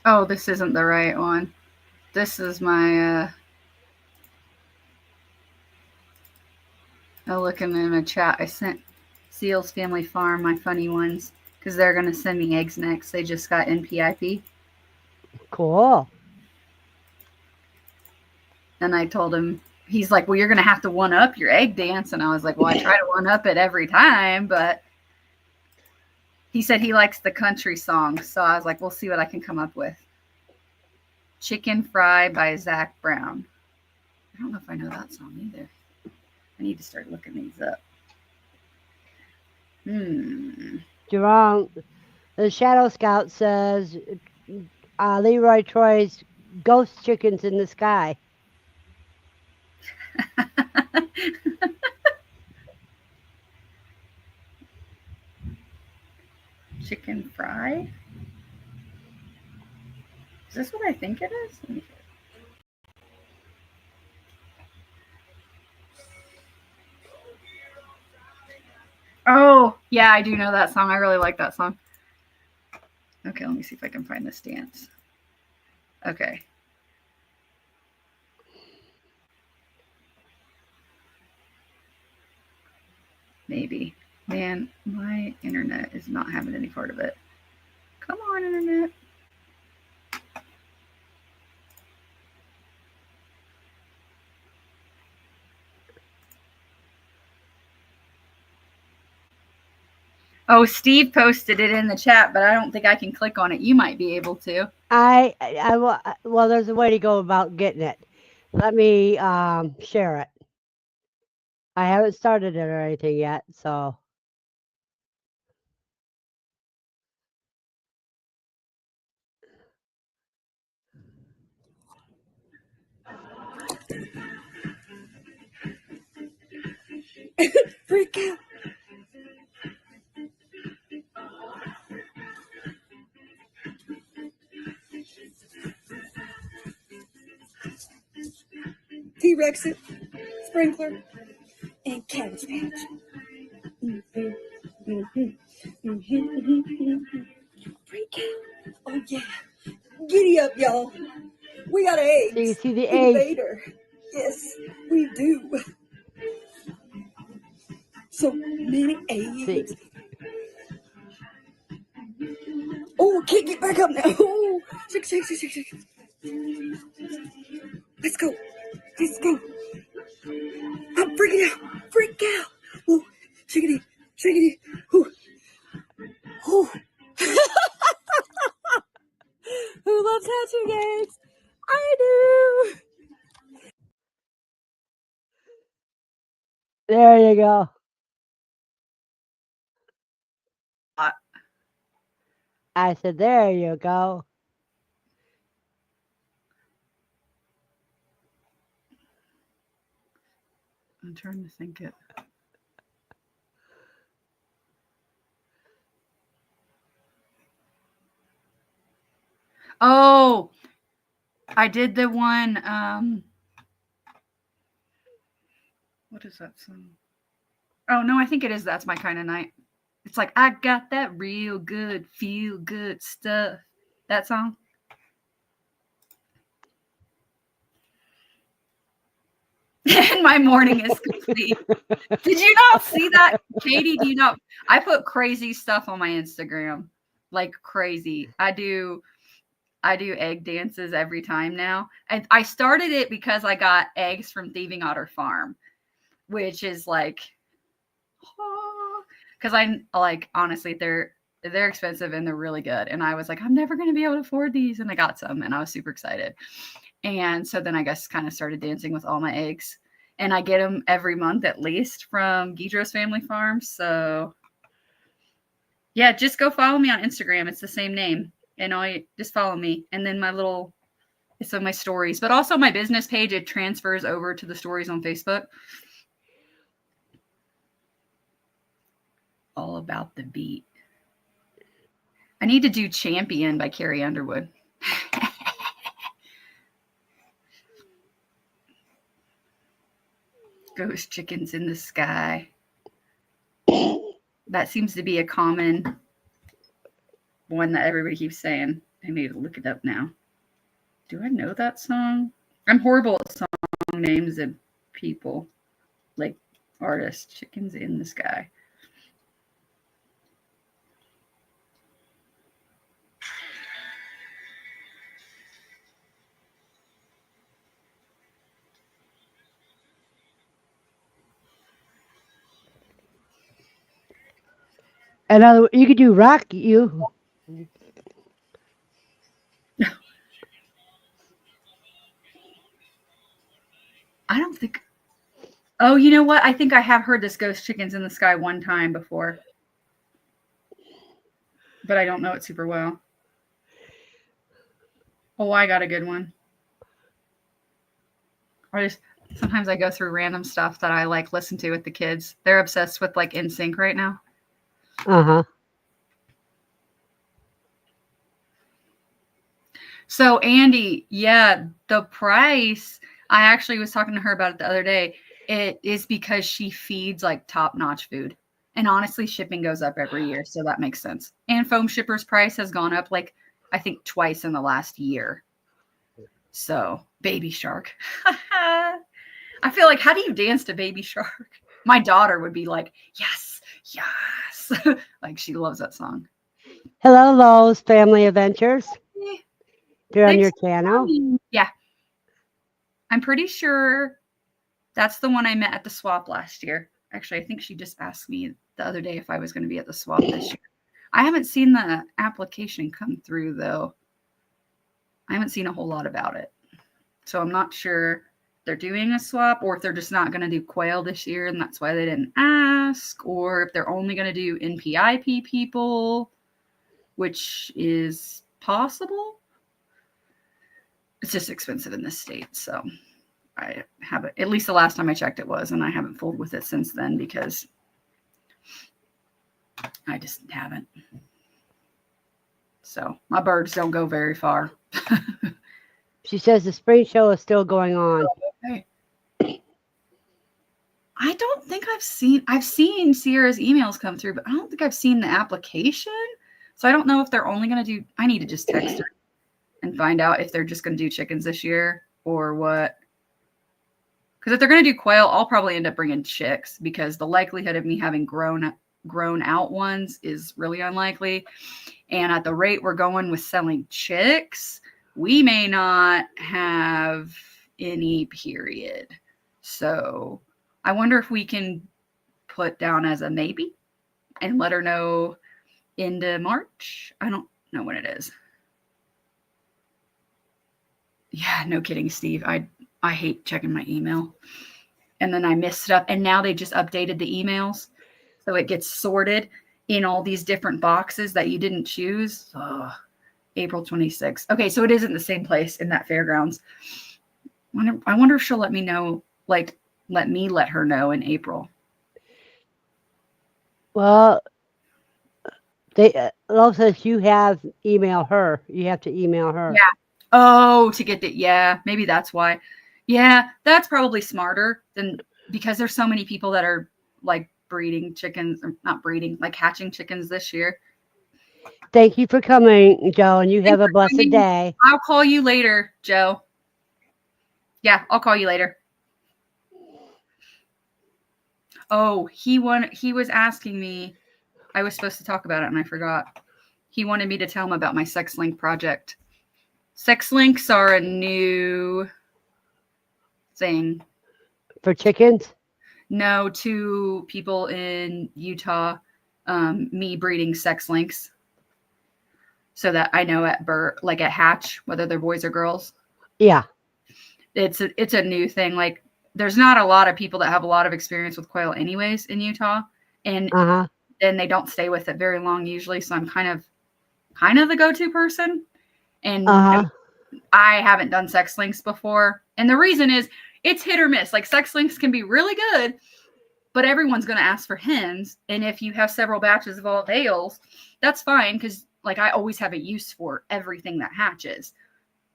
Oh, this isn't the right one. This is my oh, looking in the chat. I sent Seals Family Farm my funny ones because they're going to send me eggs next. They just got NPIP. Cool. And I told him, he's like, well, you're going to have to one up your egg dance. And I was like, well, I try to one up it every time, but he said he likes the country songs. So I was like, we'll see what I can come up with. Chicken Fry by Zach Brown. I don't know if I know that song either. I need to start looking these up. Jerome, the Shadow Scout says Leroy Troy's Ghost Chickens in the Sky. Chicken Fry? Is this what I think it is? Oh, yeah, I do know that song. I really like that song. Okay, let me see if I can find this dance. Okay. Maybe. Man, my internet is not having any part of it. Come on, internet. Oh, Steve posted it in the chat, but I don't think I can click on it. You might be able to. Well, there's a way to go about getting it. Let me share it. I haven't started it or anything yet, so. Freak out. T-Rex, Sprinkler, and Cabbage Patch. Freak out. Oh, yeah. Giddy up, y'all. We got eggs. So you see the eggs. Invader. Yes, we do. So many eggs. See. Oh, can't get back up now. Oh, shake. Let's go. Let's go. I'm freaking out. Freak out. Oh, shake it. Oh. Who loves hatching eggs? I do. There you go. I said, there you go. I'm trying to think it. Oh, I did the one. What is that song? Oh no, I think it is That's My Kind of Night. It's like, I got that real good, feel good stuff. That song. And my morning is complete. Did you not see that, Katie? Do you not? I put crazy stuff on my Instagram, like crazy. I do egg dances every time now, and I started it because I got eggs from Thieving Otter Farm, which is like, because I like, honestly, they're expensive and they're really good, and I was like, I'm never going to be able to afford these, and I got some, and I was super excited. And so then I guess kind of started dancing with all my eggs. And I get them every month at least from Guidros Family Farm. So yeah, just go follow me on Instagram. It's the same name. And just follow me. And then it's on my stories. But also my business page, it transfers over to the stories on Facebook. All about the beat. I need to do Champion by Carrie Underwood. Ghost chickens in the sky. That seems to be a common one that everybody keeps saying. I need to look it up now. Do I know that song? I'm horrible at song names and people, like artists. Chickens in the sky. Another, you could do Rock You. I don't think. Oh, you know what? I think I have heard this Ghost Chickens in the Sky one time before, but I don't know it super well. Oh, I got a good one. Sometimes I go through random stuff that I like listen to with the kids. They're obsessed with like NSYNC right now. Uh-huh. So Andy, yeah, the price, I actually was talking to her about it the other day. It is because she feeds like top-notch food. And honestly, shipping goes up every year, so that makes sense. And Foam Shipper's price has gone up like I think twice in the last year. So, Baby Shark. I feel like, how do you dance to Baby Shark? My daughter would be like, yes. Like she loves that song. Hello, Lowe's Family Adventures. They're on your Thanks. channel. Yeah. I'm pretty sure that's the one I met at the swap last year. Actually, I think she just asked me the other day if I was going to be at the swap this year. I haven't seen the application come through, though. I haven't seen a whole lot about it. So I'm not sure they're doing a swap or if they're just not going to do quail this year and that's why they didn't ask, or if they're only going to do NPIP people, which is possible. It's just expensive in this state. So I haven't, at least the last time I checked it was, and I haven't fooled with it since then because I just haven't. So my birds don't go very far. She says the spring show is still going on. Okay. I don't think I've seen Sierra's emails come through, but I don't think I've seen the application. So I don't know if they're only going to do, I need to just text her and find out if they're just going to do chickens this year or what. Because if they're going to do quail, I'll probably end up bringing chicks because the likelihood of me having grown out ones is really unlikely. And at the rate we're going with selling chicks, we may not have any, period. So I wonder if we can put down as a maybe and let her know into March. I don't know when it is. Yeah, no kidding, Steve. I hate checking my email. And then I messed up. And now they just updated the emails. So it gets sorted in all these different boxes that you didn't choose. Oh, April 26th. Okay, so it is in the same place in that fairgrounds. I wonder if she'll let me know, like, let her know in April. Well, Lo says you have email her. You have to email her. Yeah. Oh, to get the, yeah, maybe that's why. Yeah, that's probably smarter than, because there's so many people that are like breeding chickens, or not breeding, like hatching chickens this year. Thank you for coming, Joe, and you have a blessed day. I'll call you later, Joe. Yeah, I'll call you later. Oh, he was asking me, I was supposed to talk about it and I forgot. He wanted me to tell him about my sex link project. Sex links are a new thing. For chickens? No, to people in Utah, me breeding sex links. So that I know at birth, like at hatch, whether they're boys or girls. Yeah. It's a new thing. Like there's not a lot of people that have a lot of experience with quail anyways in Utah. And then they don't stay with it very long usually. So I'm kind of the go-to person. And I haven't done sex links before. And the reason is it's hit or miss. Like sex links can be really good, but everyone's going to ask for hens. And if you have several batches of all males, that's fine. Because like I always have a use for everything that hatches.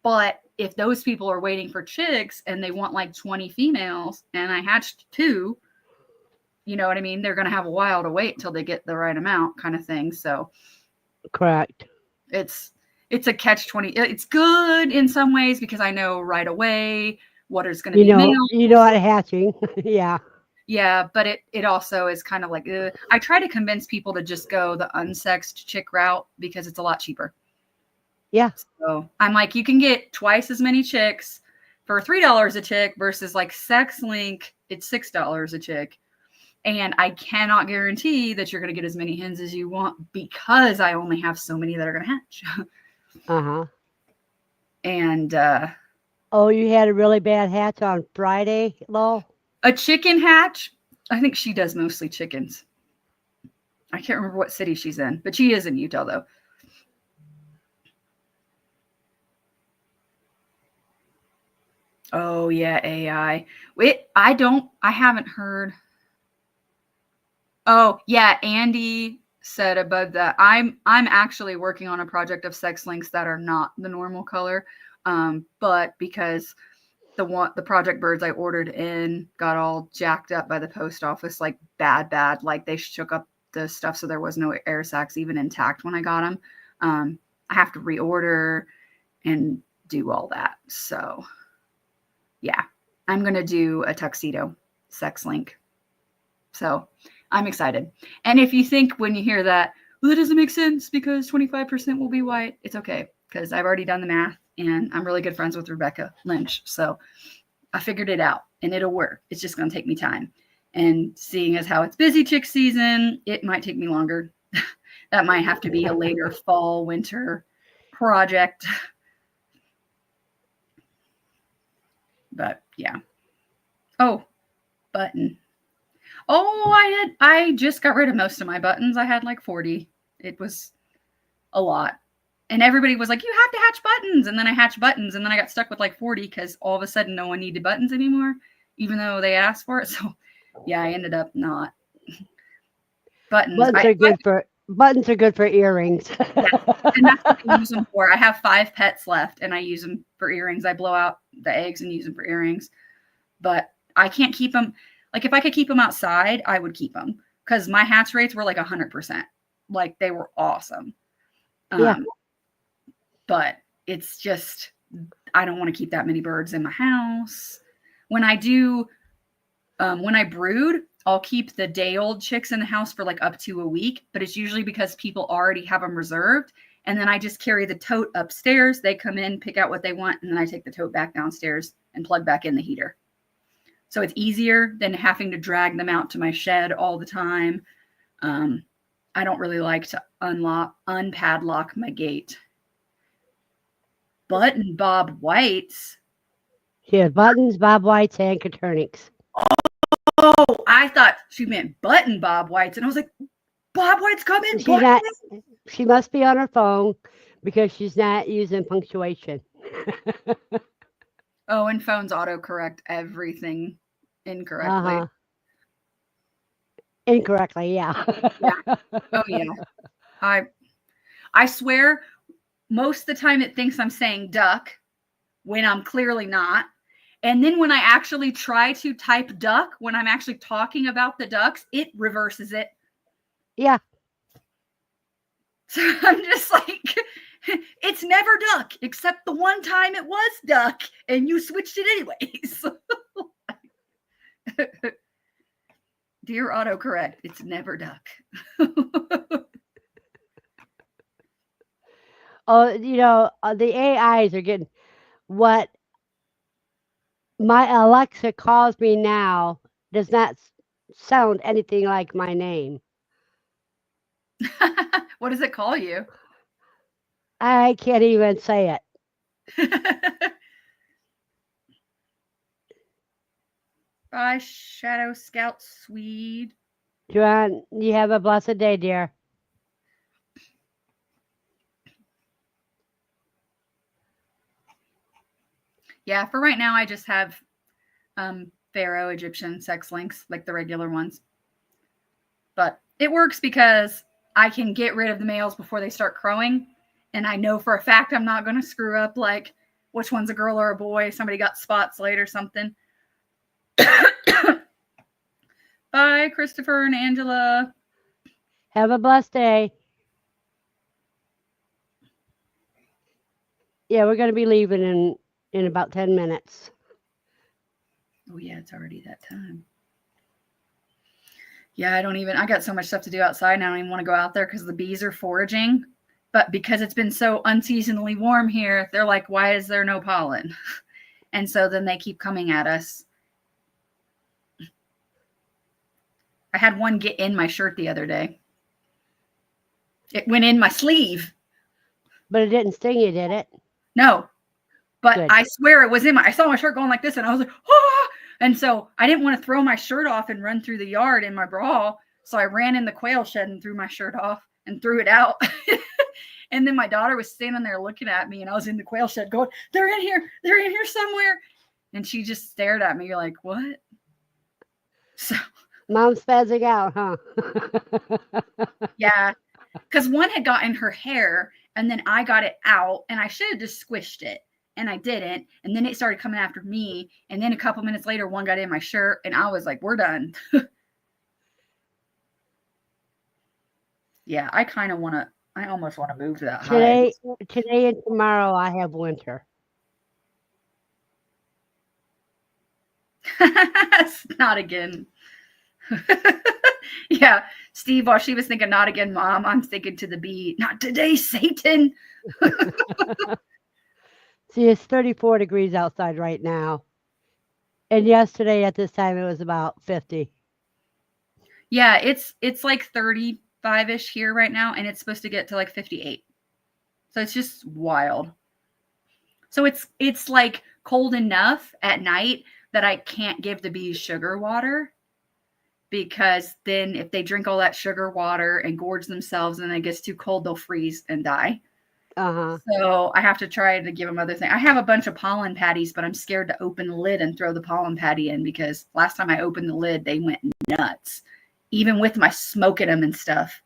But if those people are waiting for chicks and they want like 20 females and I hatched 2, you know what I mean? They're going to have a while to wait until they get the right amount kind of thing. So correct. It's a catch-20. It's good in some ways because I know right away what is going to be male. You know how to hatching. Yeah. Yeah, but it also is kind of like, I try to convince people to just go the unsexed chick route because it's a lot cheaper. Yeah. So I'm like, you can get twice as many chicks for $3 a chick versus like sex link, it's $6 a chick. And I cannot guarantee that you're going to get as many hens as you want because I only have so many that are going to hatch. And oh, you had a really bad hatch on Friday, Lo? A chicken hatch? I think she does mostly chickens. I can't remember what city she's in, but she is in Utah though. Oh yeah, AI. I haven't heard. Oh yeah, Andy said above that. I'm actually working on a project of sex links that are not the normal color. But because the project birds I ordered in got all jacked up by the post office, like bad, like they shook up the stuff so there was no air sacs even intact when I got them. I have to reorder and do all that. So yeah, I'm going to do a tuxedo sex link. So I'm excited. And if you think when you hear that, well, that doesn't make sense because 25% will be white, it's okay because I've already done the math and I'm really good friends with Rebecca Lynch. So I figured it out and it'll work. It's just going to take me time. And seeing as how it's busy chick season, it might take me longer. That might have to be a later fall, winter project. But yeah. Oh, button. Oh, I just got rid of most of my buttons. I had like 40. It was a lot. And everybody was like, you have to hatch buttons. And then I hatched buttons. And then I got stuck with like 40 because all of a sudden no one needed buttons anymore, even though they asked for it. So yeah, I ended up not. Buttons are good for earrings. Yeah. And that's what I use them for. I have 5 pets left and I use them for earrings. I blow out the eggs and use them for earrings. But I can't keep them. Like if I could keep them outside, I would keep them because my hatch rates were like 100%. Like they were awesome. Yeah. But it's just, I don't want to keep that many birds in my house. When I do, when I brood, I'll keep the day old chicks in the house for like up to a week, but it's usually because people already have them reserved. And then I just carry the tote upstairs. They come in, pick out what they want, and then I take the tote back downstairs and plug back in the heater. So it's easier than having to drag them out to my shed all the time. I don't really like to unpadlock my gate. Button Bob Whites. She has buttons, bob whites, and Copernicus. Oh, I thought she meant Button Bob Whites, and I was like, Bob White's coming. She's not, she must be on her phone because she's not using punctuation. Oh, and phones autocorrect everything incorrectly. Uh-huh. Incorrectly, yeah. Oh yeah. I swear most of the time it thinks I'm saying duck when I'm clearly not. And then when I actually try to type duck, when I'm actually talking about the ducks, it reverses it. Yeah. So I'm just like, it's never duck, except the one time it was duck, and you switched it anyways. Dear autocorrect, it's never duck. Oh, you know, the AIs are getting what my Alexa calls me now does not sound anything like my name. What does it call you? I can't even say it. Bye, Shadow Scout Swede. Joanne, you have a blessed day, dear. Yeah, for right now, I just have Pharaoh Egyptian sex links, like the regular ones. But it works because I can get rid of the males before they start crowing. And I know for a fact I'm not going to screw up, like, which one's a girl or a boy. Somebody got spots late or something. Bye, Christopher and Angela. Have a blessed day. Yeah, we're going to be leaving in about 10 minutes. Oh, yeah, it's already that time. Yeah, I got so much stuff to do outside and I don't even want to go out there because the bees are foraging. But because it's been so unseasonably warm here, they're like, why is there no pollen? And so then they keep coming at us. I had one get in my shirt the other day. It went in my sleeve. But it didn't sting you, did it? No, but Good. I swear it was I saw my shirt going like this and I was like, ah! And so I didn't want to throw my shirt off and run through the yard in my bra. So I ran in the quail shed and threw my shirt off and threw it out. And then my daughter was standing there looking at me and I was in the quail shed going, they're in here somewhere. And she just stared at me. You're like, what? So Mom's spazzing out, huh? yeah, because one had got in her hair and then I got it out and I should have just squished it and I didn't. And then it started coming after me. And then a couple minutes later, one got in my shirt and I was like, we're done. Yeah, I almost want to move to that hive. Today and tomorrow I have winter. Not again. Yeah, Steve, while she was thinking not again, Mom, I'm thinking to the bee, not today, Satan. See, it's 34 degrees outside right now. And yesterday at this time it was about 50. Yeah, it's like 35-ish here right now, and it's supposed to get to like 58. So it's just wild. So it's like cold enough at night that I can't give the bees sugar water, because then if they drink all that sugar water and gorge themselves and it gets too cold, they'll freeze and die. Uh-huh. So I have to try to give them other things. I have a bunch of pollen patties, but I'm scared to open the lid and throw the pollen patty in because last time I opened the lid, they went nuts, even with my smoking them and stuff.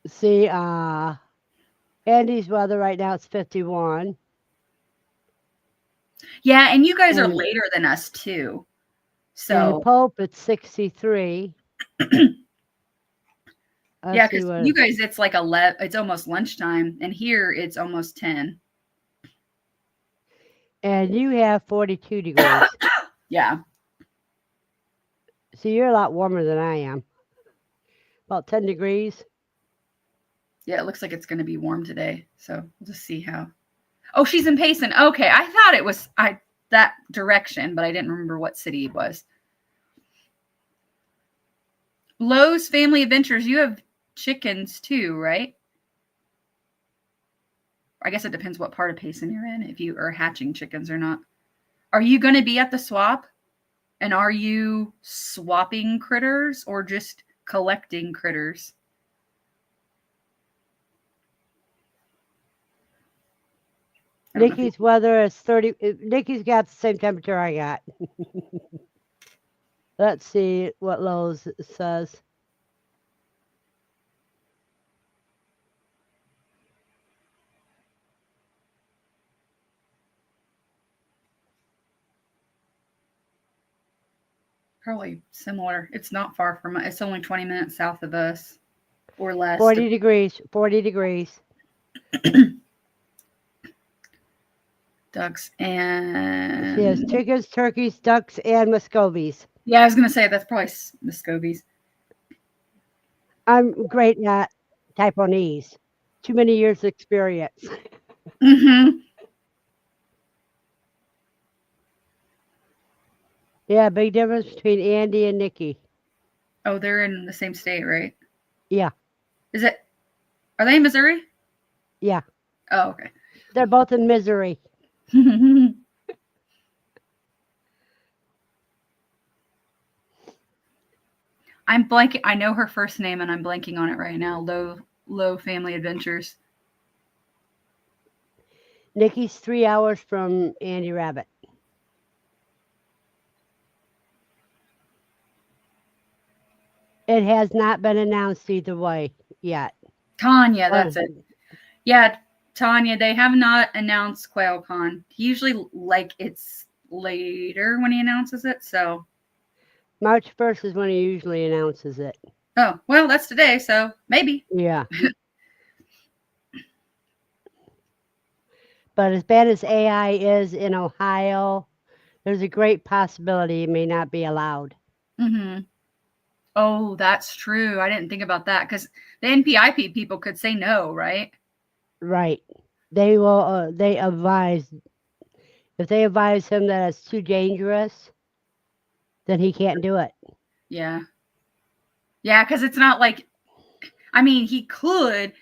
See, Andy's weather right now it's 51. Yeah, and you guys are And- later than us too. And So Pope, it's 63. Let's yeah, see because what you guys, it's like 11. It's almost lunchtime, and here it's almost 10. and you have 42 degrees. Yeah. So you're a lot warmer than I am. About 10 degrees. Yeah, it looks like it's going to be warm today. So we'll just see how. Oh, she's in Payson. Okay, I thought it was that direction, but I didn't remember what city it was. Lowe's Family Adventures. You have chickens too, right? I guess it depends what part of Payson you're in, if you are hatching chickens or not. Are you going to be at the swap? And are you swapping critters or just collecting critters? I don't know if Nikki's weather is 30. Nikki's got the same temperature I got. Let's see what Lowe's says. probably similar. It's not far from It's only 20 minutes south of us or less. 40 degrees. 40 degrees. Ducks She has and chickens, turkeys, ducks, and Muscovies. yeah, I was gonna say that's probably Muscovies. I'm great at Taiwanese. Too many years experience. Mm-hmm. Yeah, big difference between Andy and Nikki. Oh, they're in the same state, right? Yeah. Is it? Are they in Missouri? Yeah. Oh, okay. They're both in misery. I'm blanking. I know her first name, and I'm blanking on it right now. Low Family Adventures. Nikki's 3 hours from Andy Rabbit. It has not been announced either way yet. Tanya, that's it. Yeah, Tanya. They have not announced QuailCon. Usually, like it's later when he announces it. So, March 1st is when he usually announces it. oh well, that's today. So maybe. Yeah. But as bad as AI is in Ohio, there's a great possibility it may not be allowed. Mm-hmm. Oh, that's true. I didn't think about that because the NPIP people could say no, right? Right. They will. They advise. If they advise him that it's too dangerous, then he can't do it. Yeah. Yeah, because it's not like, I mean, he could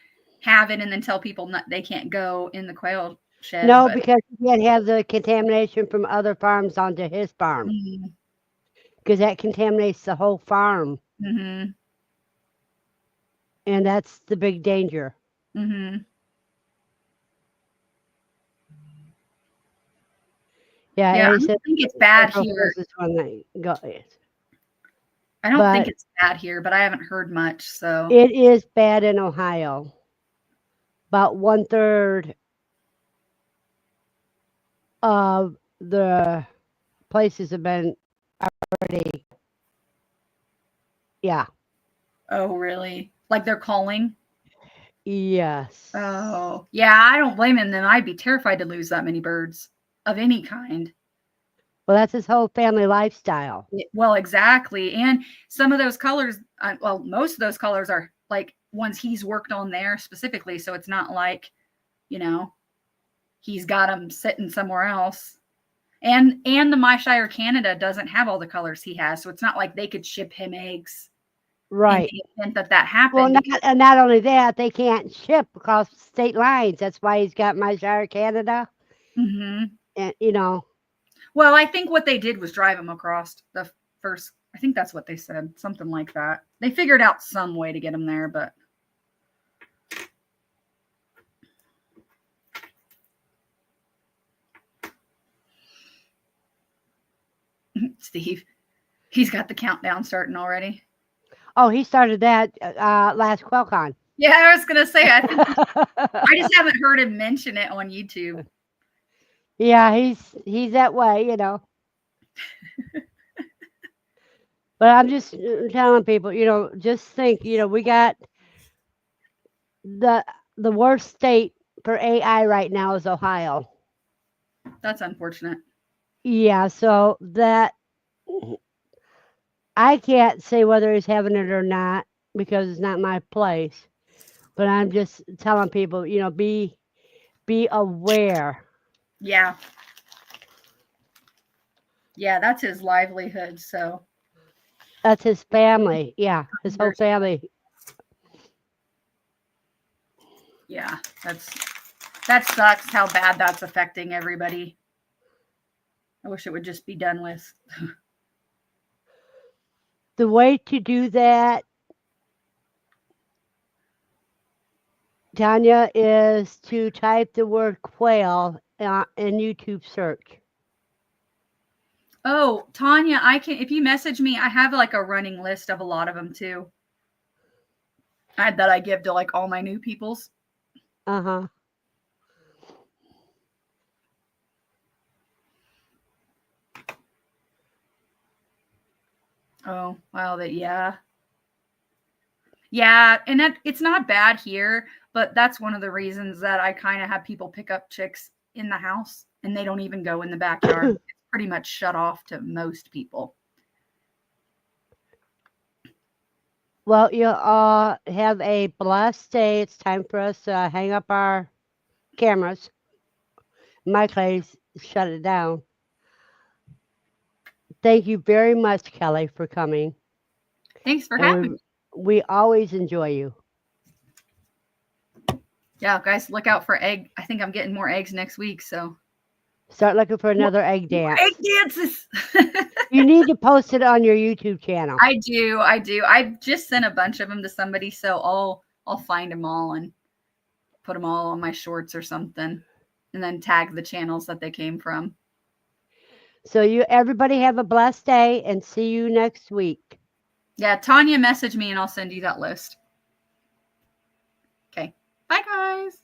have it and then tell people they can't go in the quail shed. No, but- because he can't have the contamination from other farms onto his farm, Mhm. because that contaminates the whole farm, Mhm. and that's the big danger. Mhm. Yeah, Yeah, I he don't said think it's bad April here. 1st is when they go. I don't think but- it's bad here, but I haven't heard much. So It is bad in Ohio. About 1/3 of the places have been already. Yeah. oh, really? Like they're calling? Yes. Oh, yeah. I don't blame him. Then I'd be terrified to lose that many birds of any kind. Well, that's his whole family lifestyle. Well, exactly. And some of those colors, well, most of those colors are like ones he's worked on there specifically. So it's not like, he's got them sitting somewhere else. And the MyShire Canada doesn't have all the colors he has. So it's not like they could ship him eggs Right. in the event that happened. Well, not only that, they can't ship across state lines. That's why he's got MyShire Canada. Mhm. And, Well, I think what they did was drive him across the first. I think that's what they said, something like that. They figured out some way to get him there, but Steve, he's got the countdown starting already. oh, he started that last QuailCon. Yeah, I was gonna say, I think I just haven't heard him mention it on YouTube. Yeah, he's that way, you know. But I'm just telling people, just think, we got the the worst state for AI right now is Ohio. That's unfortunate. Yeah, so that I can't say whether he's having it or not because it's not my place. But I'm just telling people, be aware. Yeah. Yeah, that's his livelihood. So That's his family. Yeah, his whole family. yeah, that sucks how bad that's affecting everybody. I wish it would just be done with. The way to do that, Tanya, is to type the word quail in YouTube search. Oh, Tanya, I can if you message me, I have like a running list of a lot of them too. That I give to like all my new peoples. Uh-huh. Oh, wow, yeah. Yeah, and it's not bad here, but that's one of the reasons that I kind of have people pick up chicks in the house and they don't even go in the backyard. It's pretty much shut off to most people. Well, you all have a blessed day. It's time for us to hang up our cameras. In my case, shut it down. Thank you very much, Kelly, for coming. Thanks for And having me. we always enjoy you. Yeah, guys, look out for egg. I think I'm getting more eggs next week, so Start looking for another egg dance. egg dances. You need to post it on your YouTube channel. I do. I just sent a bunch of them to somebody, so I'll find them all and put them all on my shorts or something, and then tag the channels that they came from. So everybody have a blessed day and see you next week. Yeah, Tanya, message me and I'll send you that list. Okay. Bye, guys.